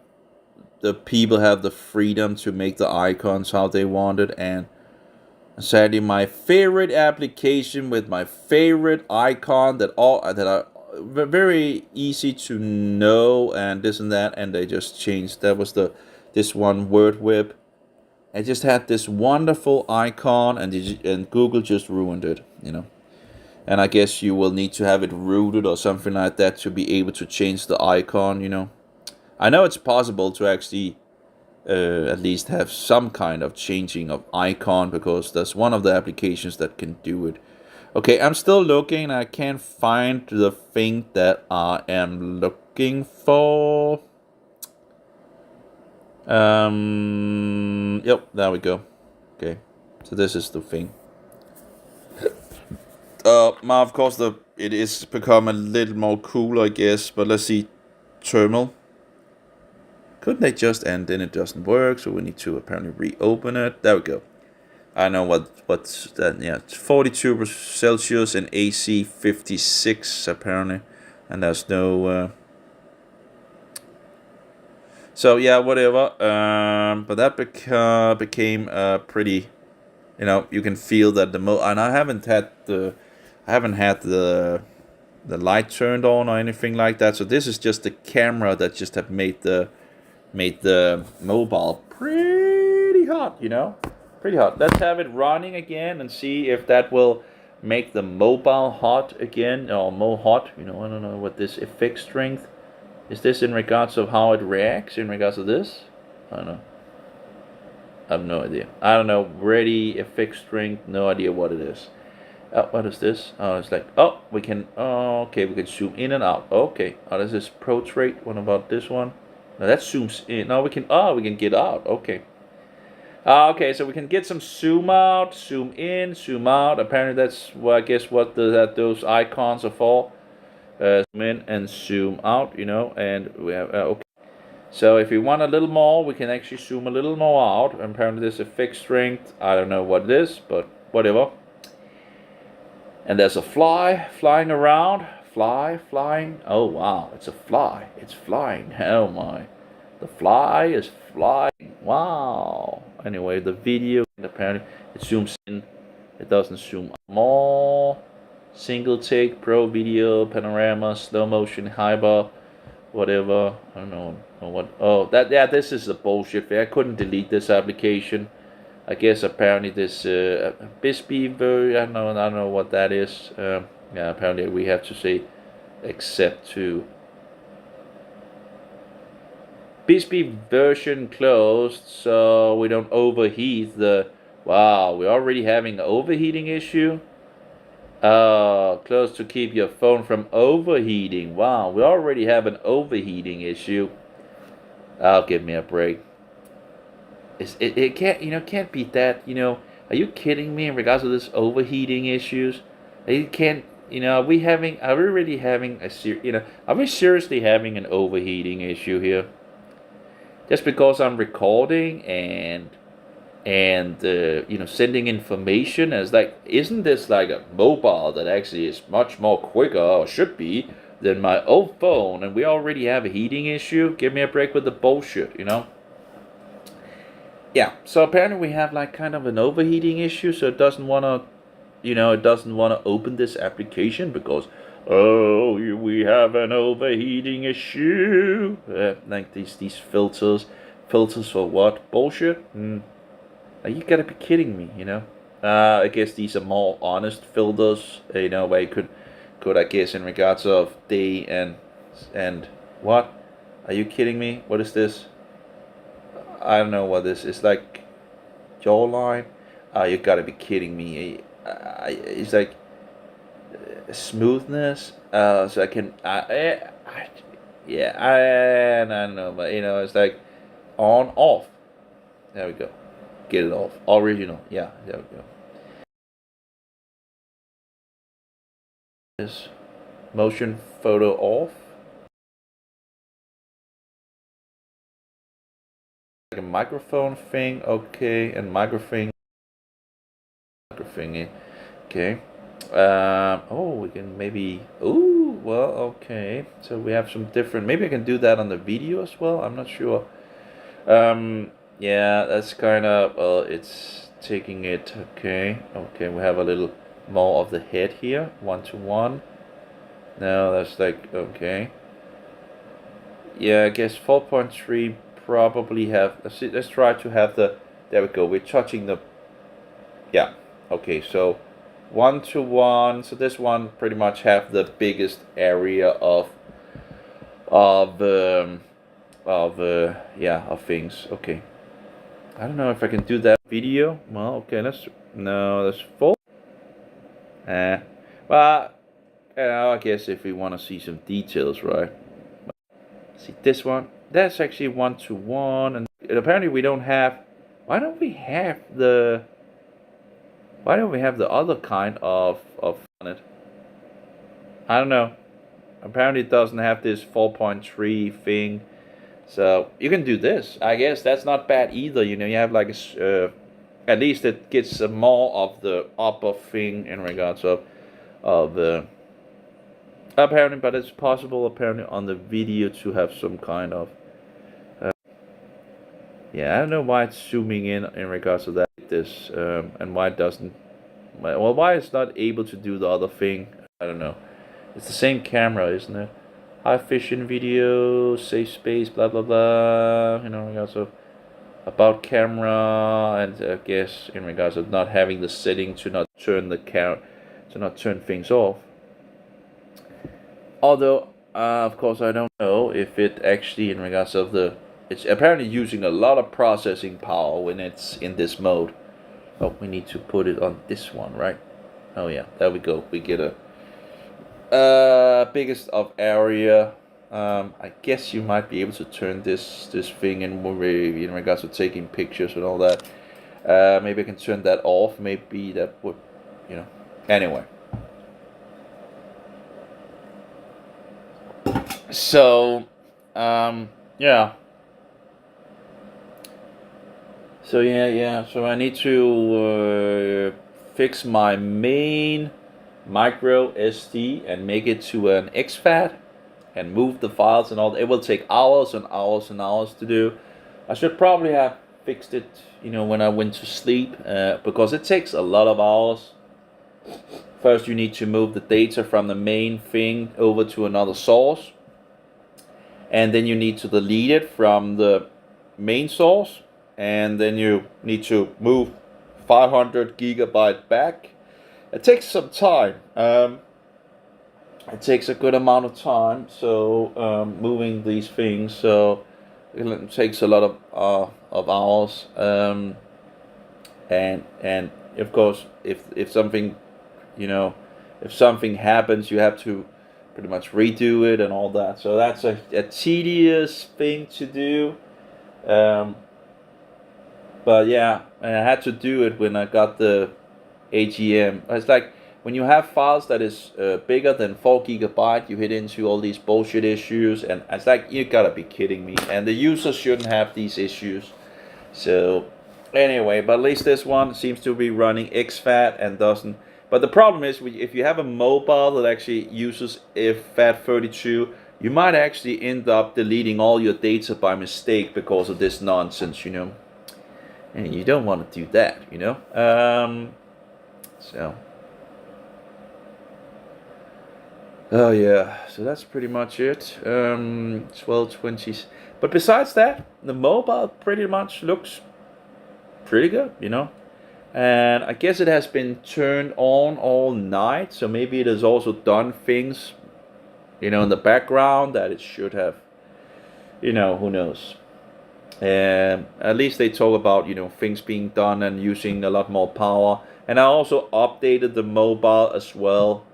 the people have the freedom to make the icons how they wanted, and sadly my favorite application with my favorite icon that are very easy to know and this and that, and they just changed. That was this one word whip. I just had this wonderful icon, and Google just ruined it, And I guess you will need to have it rooted or something like that to be able to change the icon. I know it's possible to actually at least have some kind of changing of icon, because that's one of the applications that can do it. Okay, I'm still looking. I can't find the thing that I am looking for. Yep, there we go. Okay, so this is the thing. Of course, it is become a little more cool, I guess. But let's see, terminal. Couldn't they just end? Then it doesn't work, so we need to apparently reopen it. There we go. I know what's that. Yeah, it's 42 Celsius and AC 56 apparently, and there's no. So yeah, whatever. But that became pretty. You can feel that and I haven't had the light turned on or anything like that. So this is just the camera that just have made the mobile pretty hot. Pretty hot. Let's have it running again and see if that will make the mobile hot again, or more hot. I don't know what this effect strength is. This in regards of how it reacts in regards to this. I don't know. I have no idea. I don't know. Ready effect strength. No idea what it is. What is this? Oh, it's like, we can. Oh, okay, we can zoom in and out. Okay. Oh, this is portrait. What about this one? No, that zooms in. No, we can. Oh, we can get out. Okay. Okay, so we can get some zoom out, zoom in, zoom out. Apparently that's I guess what those icons are for. Zoom in and zoom out, and we have, okay. So if we want a little more, we can actually zoom a little more out. And apparently there's a fixed strength. I don't know what it is, but whatever. And there's a fly flying around. Flying. Oh, wow, it's a fly. It's flying. Oh, my. The fly is flying. Wow. Anyway, the video, apparently it zooms in. It doesn't zoom out more. Single take, pro video, panorama, slow motion, hyper, whatever. I don't know what. Oh, this is the bullshit. I couldn't delete this application. I guess apparently this Bisbee version. I don't know what that is. Yeah, apparently we have to say accept to. Bisbee version closed, so we don't overheat the. Wow, we're already having an overheating issue. Close to keep your phone from overheating. Wow, we already have an overheating issue. Give me a break. It can't be that. Are you kidding me in regards to this overheating issues? It can't. Are we really having are we seriously having an overheating issue here? Just because I'm recording and sending information, as like, isn't this like a mobile that actually is much more quicker, or should be, than my old phone, and we already have a heating issue. Give me a break with the bullshit, you know? Yeah, so apparently we have like kind of an overheating issue, so it doesn't want to, it doesn't want to open this application because, oh, we have an overheating issue. Like these filters for what? Bullshit? You gotta be kidding me, you know? I guess these are more honest filters, where you could I guess in regards of day and what? Are you kidding me? What is this? I don't know what this is. Like jawline. You gotta be kidding me. It's like smoothness. So I can. Yeah. I don't know, but it's like on off. There we go. Get it off. Original. Yeah. There we go. This motion photo off. Like a microphone thing. Okay, and microphone. Thingy. Okay. Oh, we can maybe. Ooh, well, okay. So we have some different. Maybe I can do that on the video as well. I'm not sure. Yeah, that's kind of. Well, it's taking it. Okay. Okay, we have a little more of the head here, 1:1. No, that's like okay. Yeah, I guess 4.3 probably have. Let's try to have the. There we go. We're touching the. Yeah. Okay, so 1:1. So this one pretty much have the biggest area of things. Okay, I don't know if I can do that video. Well, okay, that's full. Well, I guess if we want to see some details, right? See this one. That's actually 1:1, and apparently we don't have. Why don't we have the other kind of on it? I don't know. Apparently it doesn't have this 4.3 thing. So you can do this. I guess that's not bad either. You have like at least it gets more of the upper thing in regards of apparently, but it's possible apparently on the video to have some kind of yeah, I don't know why it's zooming in regards to that this and why it doesn't. Well, why it's not able to do the other thing? I don't know. It's the same camera, isn't it? High vision video, safe space, blah blah blah. In regards of about camera, and I guess in regards of not having the setting to not turn things off. Although, of course, I don't know if it actually in regards of it's apparently using a lot of processing power when it's in this mode. Oh, we need to put it on this one, right? Oh yeah, there we go. We get a biggest of area. I guess you might be able to turn this thing in regards to taking pictures and all that. Maybe I can turn that off. Maybe that would, Anyway. So, yeah. So yeah. So I need to fix my main micro SD and make it to an exFAT and move the files and all. It will take hours and hours and hours to do. I should probably have fixed it, when I went to sleep, because it takes a lot of hours. First, you need to move the data from the main thing over to another source, and then you need to delete it from the main source, and then you need to move 500 gigabyte back. It takes some time. It takes a good amount of time. So moving these things, so it takes a lot of hours. And of course, if something, if something happens, you have to pretty much redo it and all that. So that's a tedious thing to do. But yeah, and I had to do it when I got the AGM. It's like when you have files that is bigger than 4 gigabyte, you hit into all these bullshit issues, and it's like, you gotta be kidding me. And the users shouldn't have these issues. So anyway, but at least this one seems to be running exFAT and doesn't But the problem is, if you have a mobile that actually uses FAT32, you might actually end up deleting all your data by mistake because of this nonsense, you know. And you don't want to do that, you know. So. Oh yeah, so that's pretty much it. 1220s. But besides that, the mobile pretty much looks pretty good, you know. And I guess it has been turned on all night, so maybe it has also done things, you know, in the background that it should have. You know, who knows. At least they talk about, you know, things being done and using a lot more power. And I also updated the mobile as well.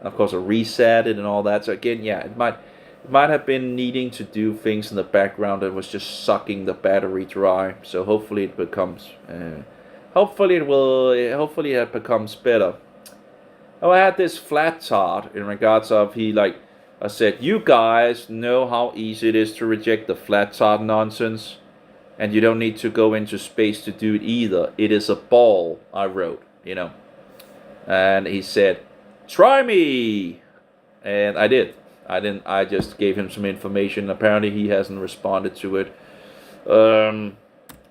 Of course, I reset it and all that. So again, yeah, it might have been needing to do things in the background that was just sucking the battery dry. So hopefully it becomes, hopefully it becomes better. Oh, I had this flat tart in regards of I said, you guys know how easy it is to reject the flat tart nonsense, and you don't need to go into space to do it either. It is a ball, I wrote, you know. And he said, try me, and I did. I just gave him some information. Apparently he hasn't responded to it.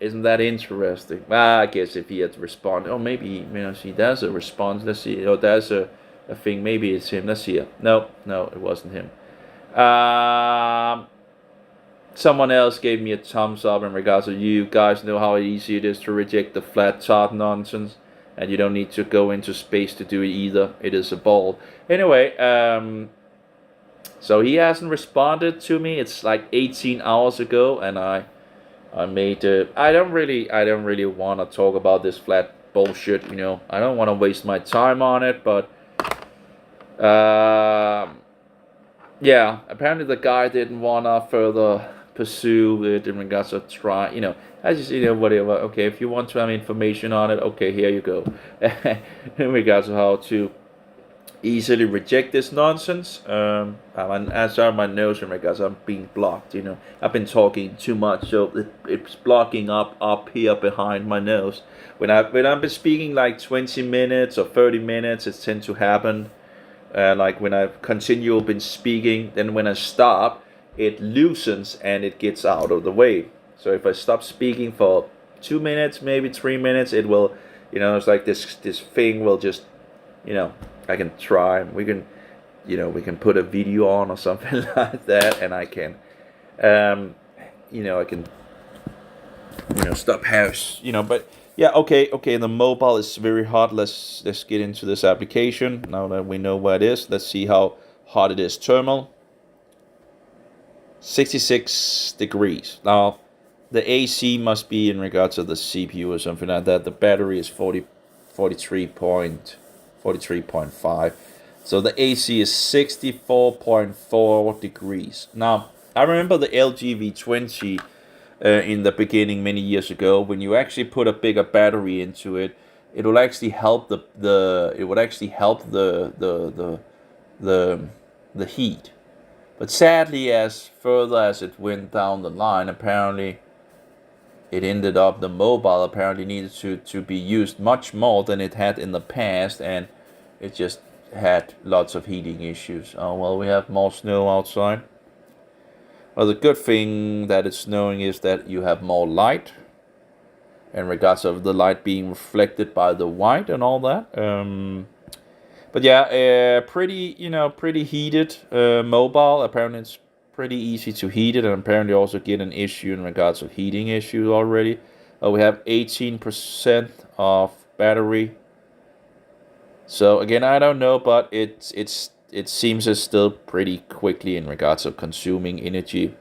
Isn't that interesting? Well, I guess if he had responded, oh, maybe, you know, see, there's a response. Let's see. Oh, there's a thing. Maybe it's him. Let's see. No, it wasn't him. Someone else gave me a thumbs up in regards to, you guys know how easy it is to reject the flat tart nonsense, and you don't need to go into space to do it either. It is a ball. Anyway, so he hasn't responded to me. It's like 18 hours ago, and I made I don't really want to talk about this flat bullshit, you know. I don't want to waste my time on it, but yeah, apparently the guy didn't want to further pursue it in regards to try, you know. I just, you know, whatever. Okay, if you want to have information on it, okay, here you go. In regards to how to easily reject this nonsense. As are my nose in regards, I'm being blocked, you know. I've been talking too much, so it's blocking up here behind my nose. When I've been speaking like 20 minutes or 30 minutes, it tends to happen. Like when I've continually been speaking, then when I stop, it loosens and it gets out of the way. So if I stop speaking for 2 minutes, maybe 3 minutes, it will, you know, it's like this thing will just, you know, I can try. We can, you know, we can put a video on or something like that, and I can, you know, I can, you know, stop house, you know. But yeah, okay. The mobile is very hot. Let's get into this application now that we know where it is. Let's see how hot it is. Thermal, 66 degrees. Now, the AC must be in regards to the CPU or something like that. The battery is 43.5. So the AC is 64.4 degrees. Now, I remember the LG V20 in the beginning many years ago. When you actually put a bigger battery into it, it will actually help the heat. But sadly, as further as it went down the line, apparently it ended up, the mobile apparently needed to be used much more than it had in the past, and it just had lots of heating issues. Oh, well, we have more snow outside. Well, the good thing that it's snowing is that you have more light, in regards of the light being reflected by the white and all that. But yeah, pretty heated mobile. Apparently it's pretty easy to heat it, and apparently also get an issue in regards of heating issue already. We have 18% of battery. So again, I don't know, but it seems it's still pretty quickly in regards of consuming energy.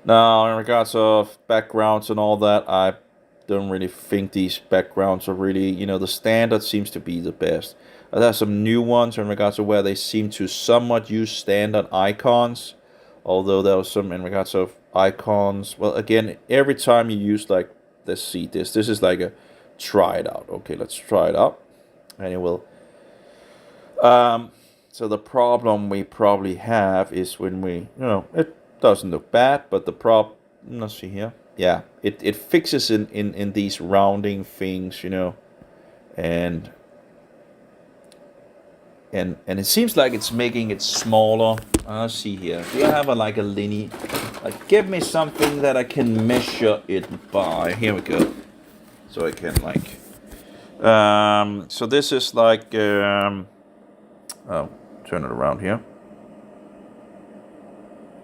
Now, in regards of backgrounds and all that, I don't really think these backgrounds are really, you know, the standard seems to be the best. There's some new ones in regards to where they seem to somewhat use standard icons, although there was some in regards of icons. Well, again, every time you use, like, let's see this is like a try it out. Okay, let's try it out, and it will. So the problem we probably have is when we, you know, it doesn't look bad, but the let's see here. yeah, it fixes in these rounding things, you know, and it seems like it's making it smaller. Let's see here. Do I have like a linear? Like, give me something that I can measure it by. Here we go. So I can like. So this is like. Oh, turn it around here.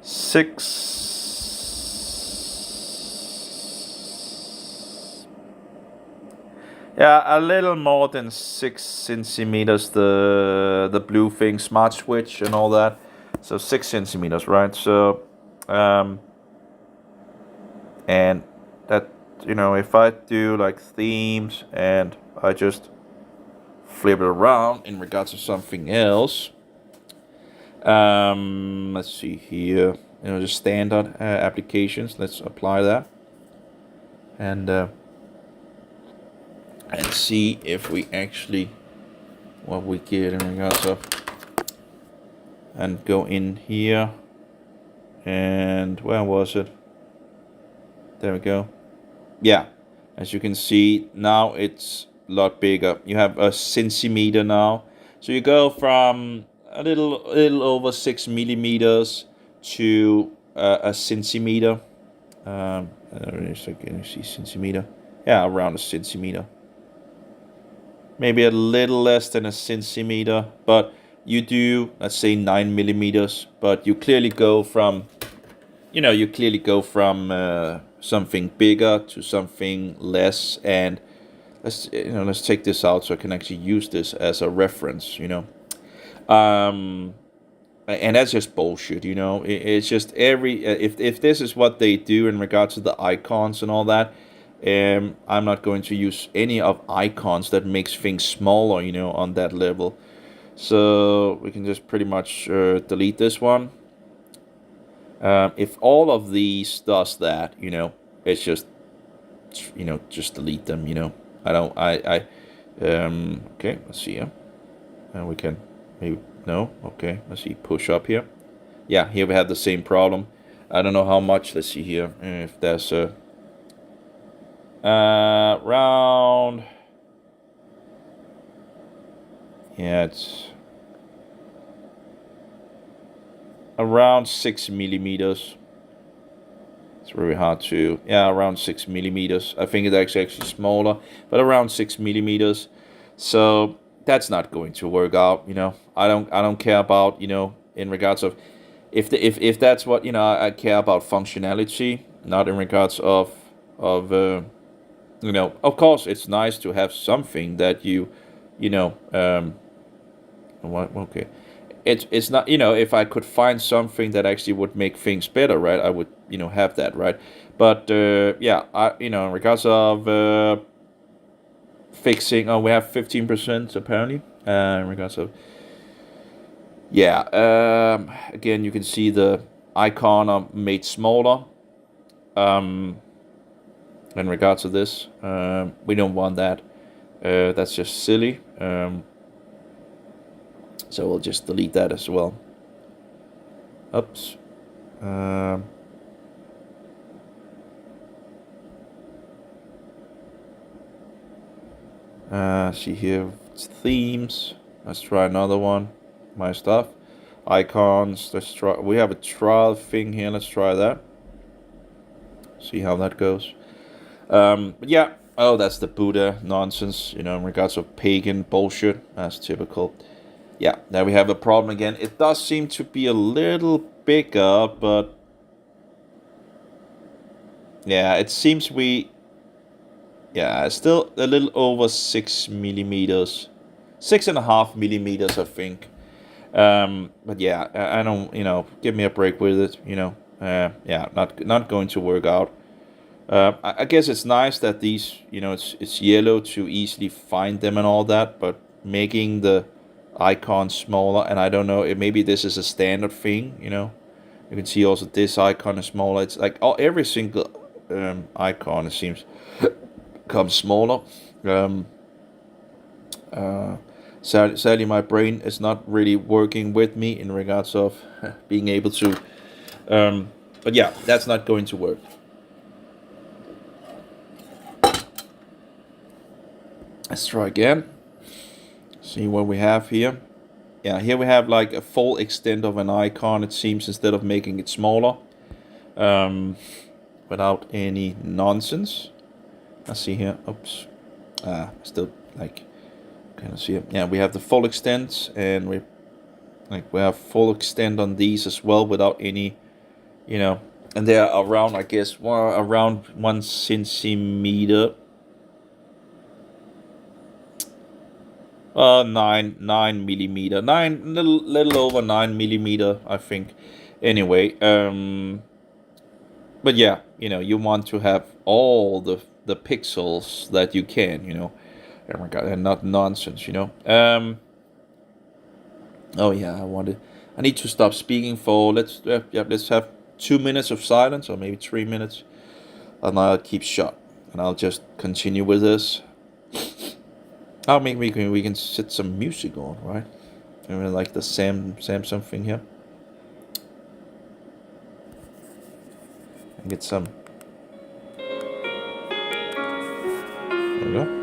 6. Yeah, a little more than 6 centimeters. The blue thing, smart switch and all that. So 6 centimeters, right? So, and that, you know, if I do like themes and I just flip it around in regards to something else. Let's see here. You know, just standard applications. Let's apply that. And see if we actually what we get in regards of, and go in here, and where was it? There we go. Yeah, as you can see now it's a lot bigger. You have a centimeter now, so you go from a little over 6 millimeters to a centimeter. Can you see centimeter? Yeah, around a centimeter. Maybe a little less than a centimeter, but you do, let's say 9 millimeters, but you clearly go from, you know, something bigger to something less. And let's take this out so I can actually use this as a reference, you know. And that's just bullshit, you know. It's just if this is what they do in regards to the icons and all that, I'm not going to use any of icons that makes things smaller, you know, on that level. So we can just pretty much delete this one. If all of these does that, you know, it's just, you know, just delete them, you know. Okay, let's see here. And we can maybe, no, okay, let's see, push up here. Yeah, here we have the same problem. I don't know how much, let's see here, if there's a round, yeah, it's around 6 millimeters. It's very hard to, yeah, around 6 millimeters. I think it's actually smaller, but around 6 millimeters. So that's not going to work out, you know. I don't care about, you know, in regards of, if that's what, you know, I care about functionality, not in regards of you know, of course it's nice to have something that you know, okay, it's not, you know, if I could find something that actually would make things better, right, I would, you know, have that, right? But yeah, you know, in regards of fixing, oh, we have 15% apparently, in regards of, yeah, again, you can see the icon are made smaller. In regards to this, we don't want that. That's just silly. So we'll just delete that as well. Oops. See here, it's themes. Let's try another one. My stuff. Icons. Let's try. We have a trial thing here. Let's try that. See how that goes. But yeah. Oh, that's the Buddha nonsense. You know, in regards of pagan bullshit. That's typical. Yeah, there we have a problem again. It does seem to be a little bigger, but yeah, it seems yeah, it's still a little over 6 millimeters, 6.5 millimeters, I think. But yeah, I don't, you know, give me a break with it, you know. Yeah, not going to work out. I guess it's nice that these, you know, it's yellow to easily find them and all that, but making the icon smaller, and I don't know, maybe this is a standard thing, you know. You can see also this icon is smaller. It's like every single icon, it seems, becomes smaller. Sadly, my brain is not really working with me in regards of being able to, but yeah, that's not going to work. Let's try again. See what we have here. Yeah, here we have like a full extent of an icon, it seems, instead of making it smaller. Without any nonsense. Let's see here. Oops. Still like kind of see it. Yeah, we have the full extent, and we have full extent on these as well without any, and they are around, I guess, around 1 centimeter. 9 millimeter, little over 9 millimeter, I think. Anyway, but yeah, you want to have all the pixels that you can. Oh my god, and not nonsense. Oh yeah, I need to stop speaking for let's have 2 minutes of silence, or maybe 3 minutes, and I'll keep shut, and I'll just continue with this. Oh, maybe we can set some music on, right? Maybe like the Samsung thing here. And get some. There we go.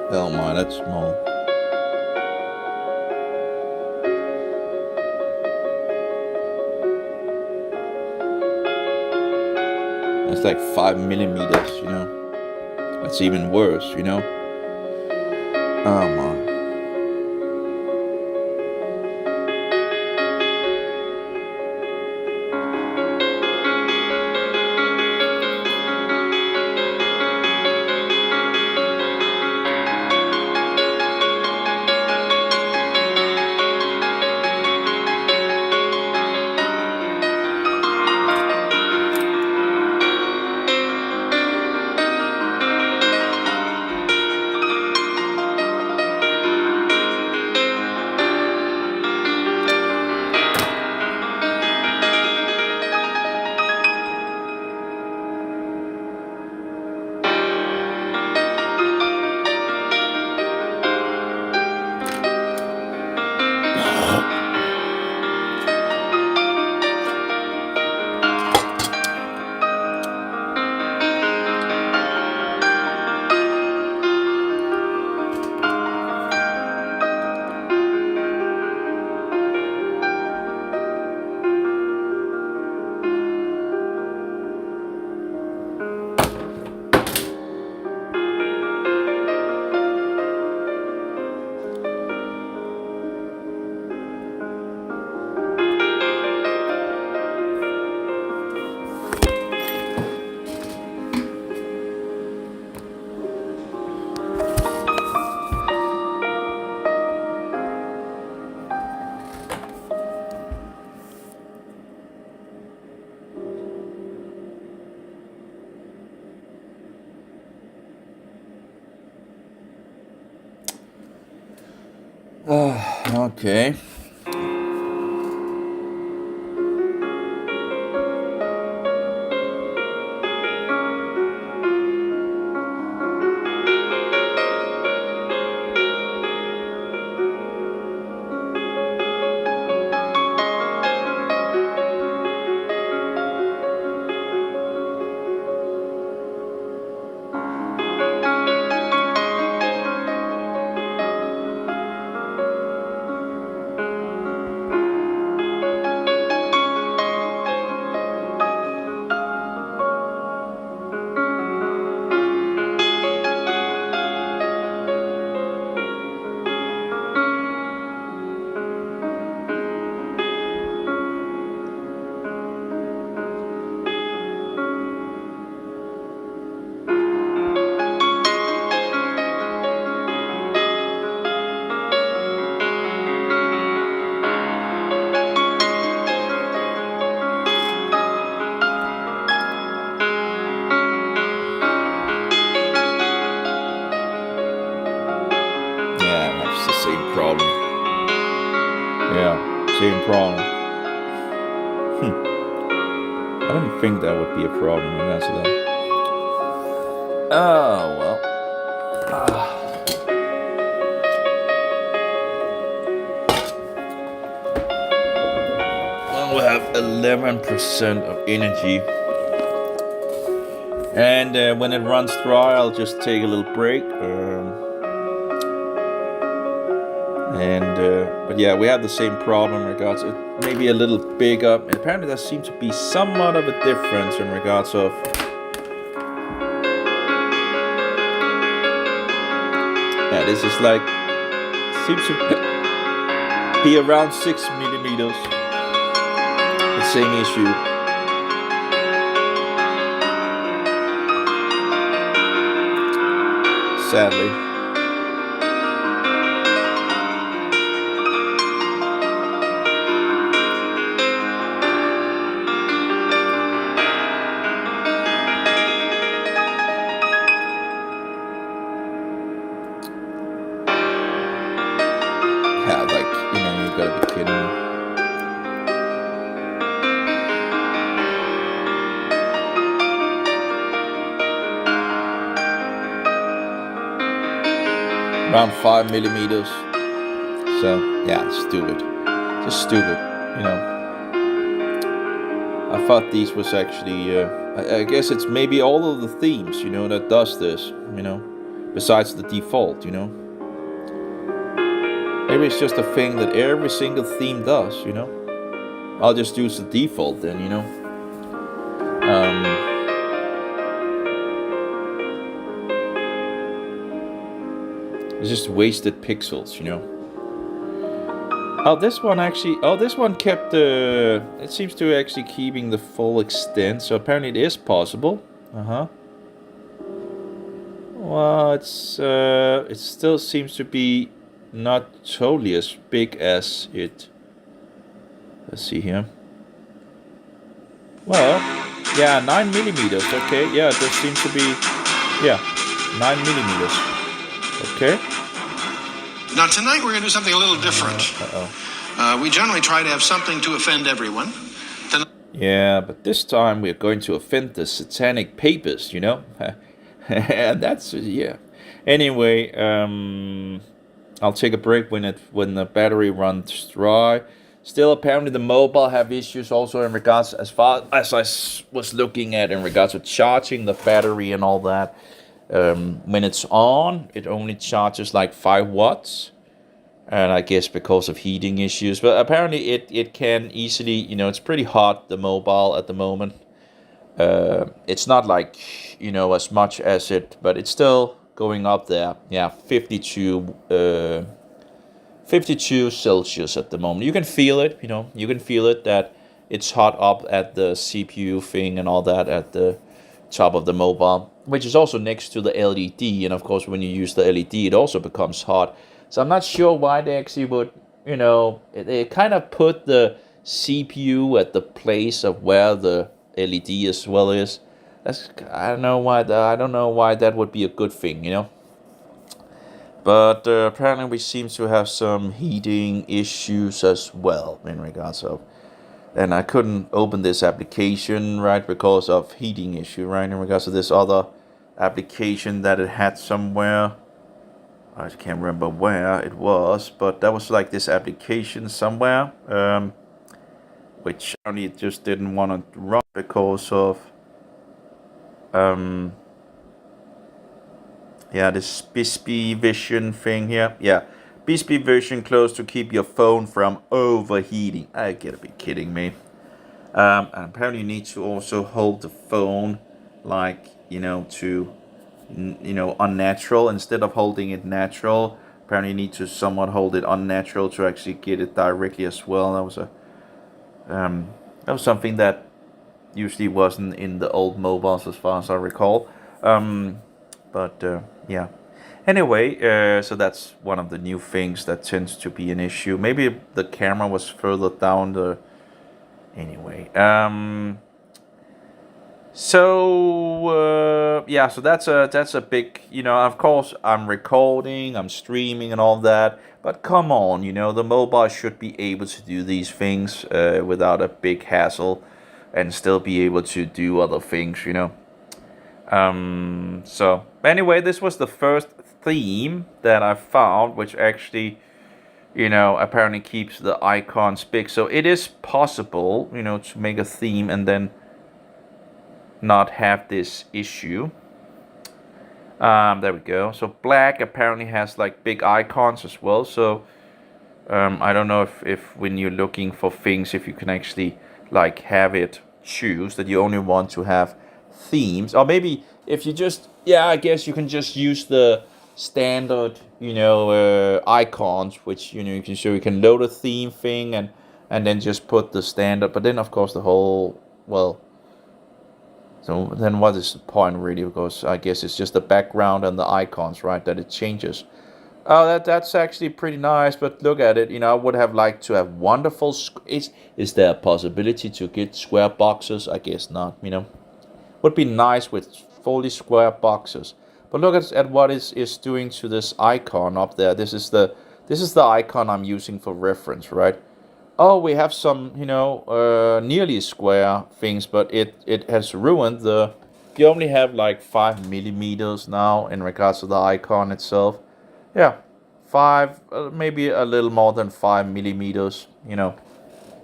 Oh my, that's small. That's like 5 millimeters, That's even worse, Oh my. Okay. same problem. I don't think that would be a problem in that. Oh well. Well, we have 11% of energy. And when it runs dry, I'll just take a little break. But yeah, we have the same problem in regards to maybe a little bigger. And apparently there seems to be somewhat of a difference in regards of this is like seems to be around 6 millimeters. The same issue. Sadly. Yeah, like, you gotta be kidding me. Around 5 millimeters. So yeah, it's stupid. Just stupid, I thought these was actually I guess it's maybe all of the themes, that does this, besides the default, Maybe it's just a thing that every single theme does, I'll just use the default then, It's just wasted pixels, Oh, this one kept it seems to actually keeping the full extent, so apparently it is possible. Well, it still seems to be not totally as big as it. Let's see here. Well, yeah, 9 millimeters. Okay, yeah, there seems to be, 9 millimeters. Okay. Now tonight we're going to do something a little different. We generally try to have something to offend everyone. Yeah, but this time we're going to offend the satanic papists, And that's, Anyway, I'll take a break when the battery runs dry. Still, apparently the mobile have issues also in regards, as far as I was looking at, in regards to charging the battery and all that. When it's on, it only charges like 5 watts. And I guess because of heating issues. But apparently it can easily, it's pretty hot, the mobile at the moment. It's not like, as much as it, but it's still going up there. Yeah, 52 Celsius at the moment. You can feel it, you can feel it that it's hot up at the CPU thing and all that at the top of the mobile, which is also next to the LED. And of course, when you use the LED, it also becomes hot. So I'm not sure why they actually would, they kind of put the CPU at the place of where the LED as well is. I don't know why that would be a good thing, But apparently we seem to have some heating issues as well in regards of, and I couldn't open this application, right, because of heating issue, right, in regards to this other application that it had somewhere. I can't remember where it was, but that was like this application somewhere, which only just didn't want to run because of this Bisbee Vision thing here. Yeah, Bisbee Vision close to keep your phone from overheating. I gotta be kidding me. And apparently you need to also hold the phone like, to, unnatural instead of holding it natural. Apparently you need to somewhat hold it unnatural to actually get it directly as well. That was something that usually wasn't in the old mobiles as far as I recall. Yeah. Anyway, so that's one of the new things that tends to be an issue. Maybe the camera was further down the... Anyway. So yeah, so that's a big, of course I'm recording, I'm streaming and all that, but come on, the mobile should be able to do these things without a big hassle and still be able to do other things. So anyway, this was the first theme that I found, which actually, apparently keeps the icons big. So it is possible, to make a theme and then not have this issue. There we go. So black apparently has like big icons as well. So I don't know if when you're looking for things, if you can actually like have it choose that you only want to have themes, or maybe if you just, I guess you can just use the standard icons, which you can, so you can load a theme thing and then just put the standard, but then of course the whole, well, so then what is the point really, because I guess it's just the background and the icons, right, that it changes. Oh, that's actually pretty nice, but look at it. I would have liked to have wonderful. Is there a possibility to get square boxes? I guess not. Would be nice with fully square boxes. But look at what is doing to this icon up there. This is the icon I'm using for reference, right? Oh, we have some nearly square things, but it has ruined the. You only have like 5 millimeters now in regards to the icon itself. Yeah, 5, maybe a little more than 5 millimeters,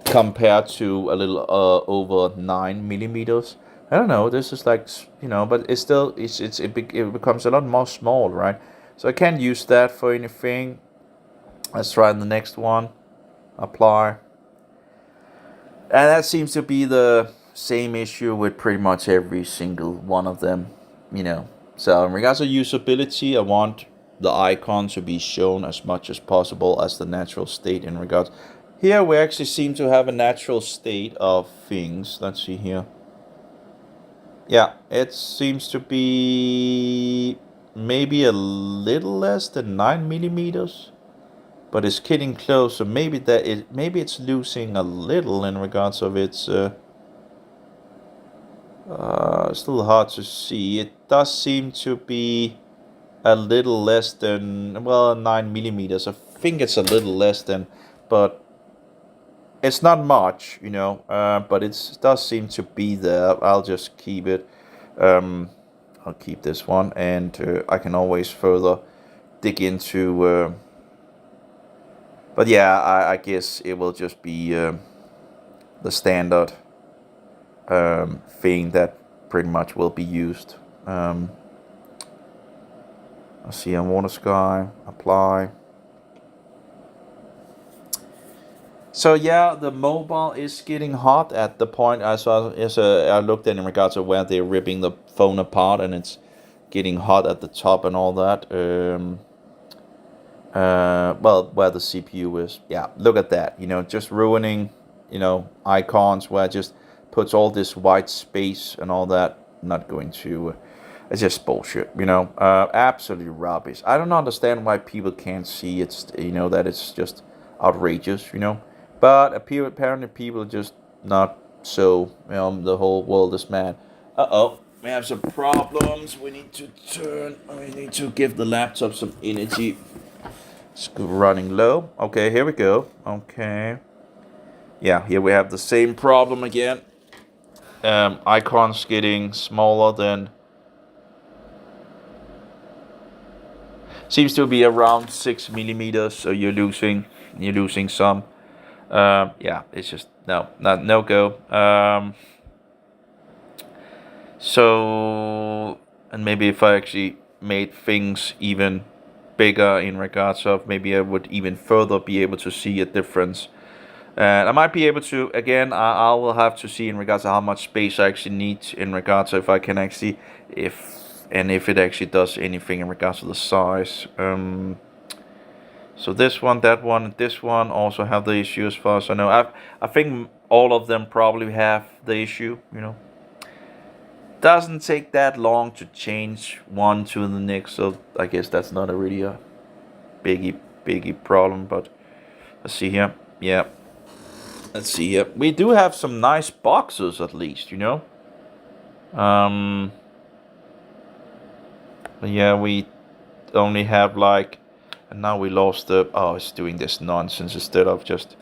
compared to a little over 9 millimeters. I don't know, this is like, but it's still, it becomes a lot more small, right? So I can't use that for anything. Let's try the next one. Apply. And that seems to be the same issue with pretty much every single one of them, So in regards to usability, I want the icon to be shown as much as possible as the natural state in regards. Here we actually seem to have a natural state of things. Let's see here. Yeah, it seems to be maybe a little less than 9 millimeters, but it's getting close. So maybe it's losing a little in regards of its. Still hard to see. It does seem to be a little less than, well, 9 millimeters. I think it's a little less than, but it's not much, but it does seem to be there. I'll just keep it. I'll keep this one, and I can always further dig into. But yeah, I guess it will just be the standard thing that pretty much will be used. Let's see, on water sky, apply. So yeah, the mobile is getting hot at the point I looked at in regards to where they're ripping the phone apart, and it's getting hot at the top and all that. Well, where the CPU is. Yeah, look at that. Just ruining, icons where it just puts all this white space and all that. Not going to. It's just bullshit, absolutely rubbish. I don't understand why people can't see it's, that it's just outrageous, But apparently people are just not so, the whole world is mad. Uh-oh, we have some problems. We need to give the laptop some energy. It's running low. Okay, here we go. Okay. Yeah, here we have the same problem again. Icons getting smaller than. Seems to be around 6 millimeters, so you're losing some. Yeah, it's just no go. So, and maybe if I actually made things even bigger in regards of, maybe I would even further be able to see a difference. And I might be able to, again, I will have to see in regards to how much space I actually need in regards to if I can actually, if it actually does anything in regards to the size. So this one, that one, this one also have the issue as far as I know. I think all of them probably have the issue, Doesn't take that long to change one to the next, so I guess that's not a really a biggie problem, but let's see here. Yeah. Let's see here. We do have some nice boxes at least, But yeah, we only have like, and now we lost the, oh, it's doing this nonsense instead of just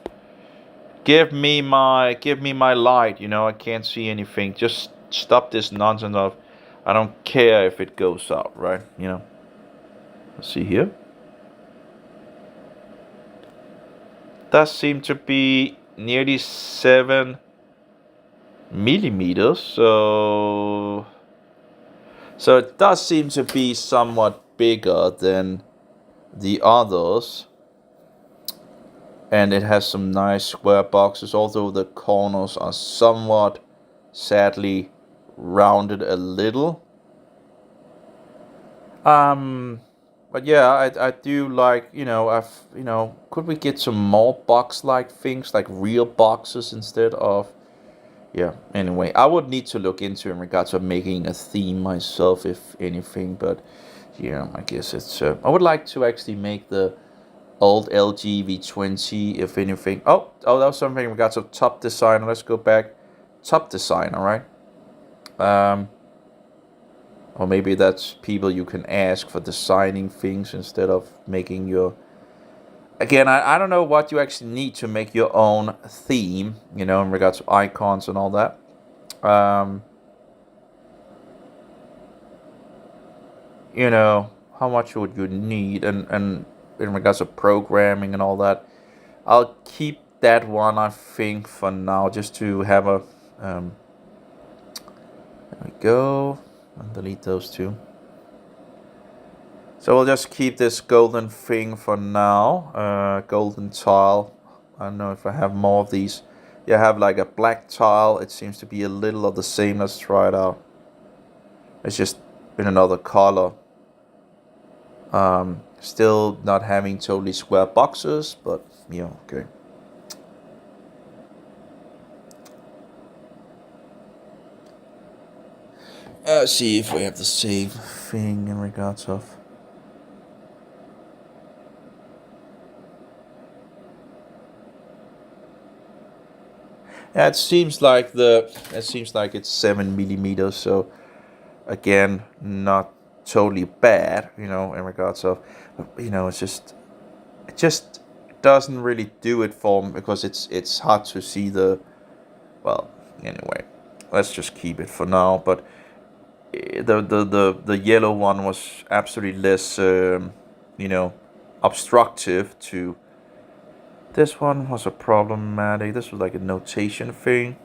give me my light, you know, I can't see anything. Just stop this nonsense of, I don't care if it goes out, right? You know. Let's see here. Does seem to be nearly 7 millimeters, so it does seem to be somewhat bigger than the others. And it has some nice square boxes, although the corners are somewhat, sadly, rounded a little. But yeah, I do like, you know, could we get some more box-like things, like real boxes instead of, yeah, anyway, I would need to look into in regards to making a theme myself, if anything, but yeah, I guess it's, I would like to actually make the old LG V20, if anything. Oh, that was something in regards to top designer. Let's go back. Top designer, right? Or maybe that's people you can ask for designing things instead of making your... Again, I don't know what you actually need to make your own theme, you know, in regards to icons and all that. You know, how much would you need, and in regards to programming and all that. I'll keep that one, I think, for now, just to have a... there we go. And delete those two. So we'll just keep this golden thing for now. Golden tile. I don't know if I have more of these. You have like a black tile. It seems to be a little of the same. Let's try it out. It's just in another color. Still not having totally square boxes, but yeah, okay. Let's see if we have the same thing in regards of... Yeah, it seems like it's 7 millimeters, so again, not totally bad, you know, in regards of, you know, it just doesn't really do it for me, because it's hard to see the... Well, anyway, let's just keep it for now. But the yellow one was absolutely less, you know, obstructive to... This one was a problematic. This was like a notation thing.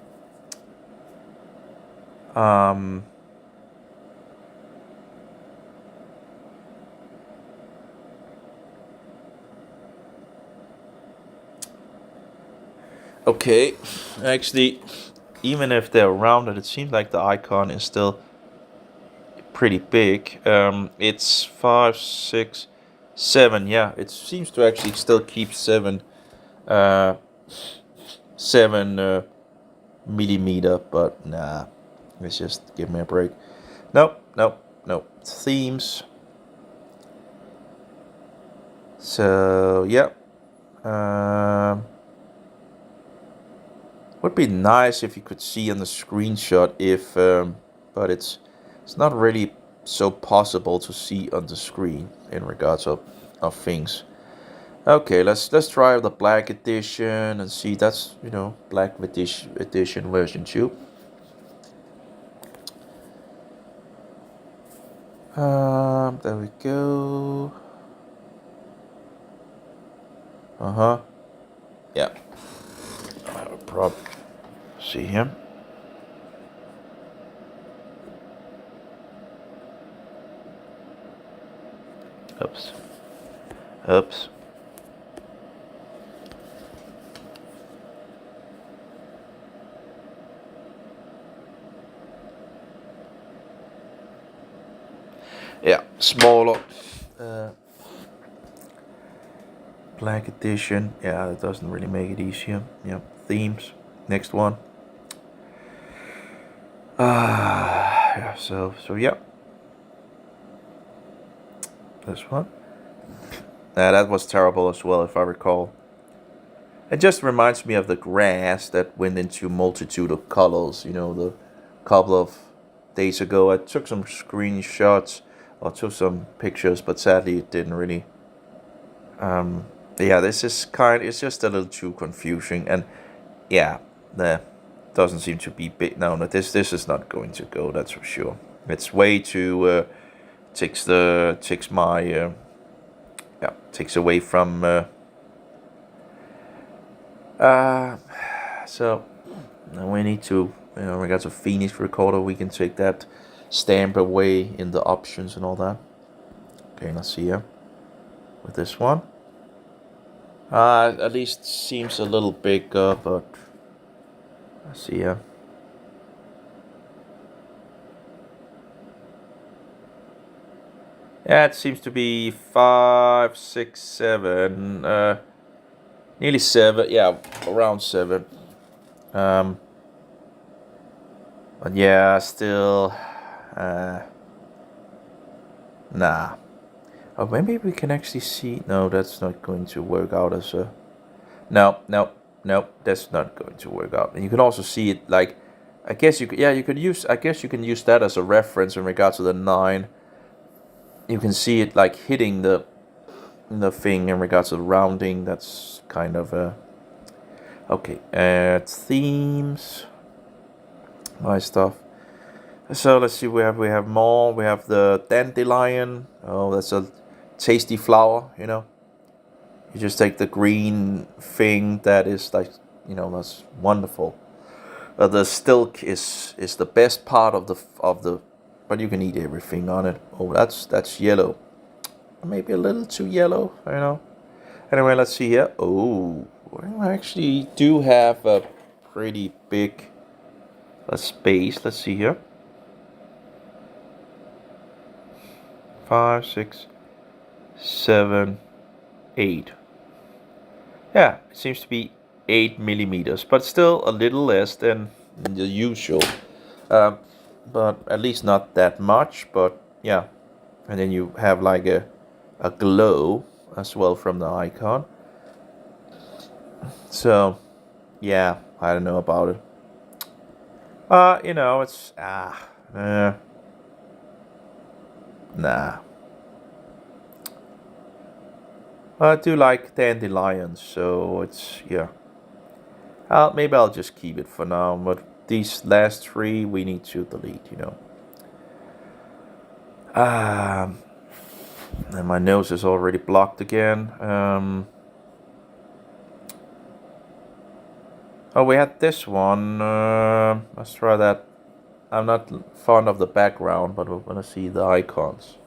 Okay, actually, even if they're rounded, it seems like the icon is still pretty big. It's 5, 6, 7. Yeah, it seems to actually still keep 7 millimeter, but nah, let's just give me a break. Nope. Themes. So yeah, would be nice if you could see on the screenshot if, but it's not really so possible to see on the screen in regards of things. Okay, let's try the black edition and see. That's, you know, black edition version 2. There we go. Yeah. I have a problem. See here. Oops. Yeah, smaller. Black edition. Yeah, that doesn't really make it easier. Yeah, themes. Next one. Yeah. So yeah. This one. That was terrible as well, if I recall. It just reminds me of the grass that went into multitude of colors. You know, the couple of days ago, I took some screenshots or took some pictures, but sadly it didn't really. Yeah, this is it's just a little too confusing, and yeah, the doesn't seem to be big. No, this is not going to go. That's for sure. It's way too takes my takes away from. So now we need to, we got a Phoenix recorder. We can take that stamp away in the options and all that. Okay, let's see here with this one. At least seems a little bigger, but let's see here. Yeah, it seems to be 5, 6, 7, nearly 7. Yeah, around 7. But yeah, still, nah. Oh, maybe we can actually see. No, that's not going to work out as a. No, that's not going to work out. And you can also see it like, I guess you could. Yeah, you could use. I guess you can use that as a reference in regards to the 9. You can see it like hitting the thing in regards to the rounding. That's kind of a. Okay, themes. My stuff. So let's see. We have more. We have the dandelion. Oh, that's a tasty flower. You just take the green thing that is like, that's wonderful. The stilk is the best part of the, but you can eat everything on it. Oh, that's yellow. Maybe a little too yellow. Anyway, let's see here. Oh, I actually do have a pretty big space. Let's see here. 5, 6, 7, 8. Yeah, it seems to be 8 millimeters, but still a little less than the usual. But at least not that much. But yeah, and then you have like a glow as well from the icon. So yeah, I don't know about it. It's nah. I do like dandelions, so it's, yeah. Maybe I'll just keep it for now, but these last 3 we need to delete, And my nose is already blocked again. Oh, we had this one. Let's try that. I'm not fond of the background, but we're gonna see the icons.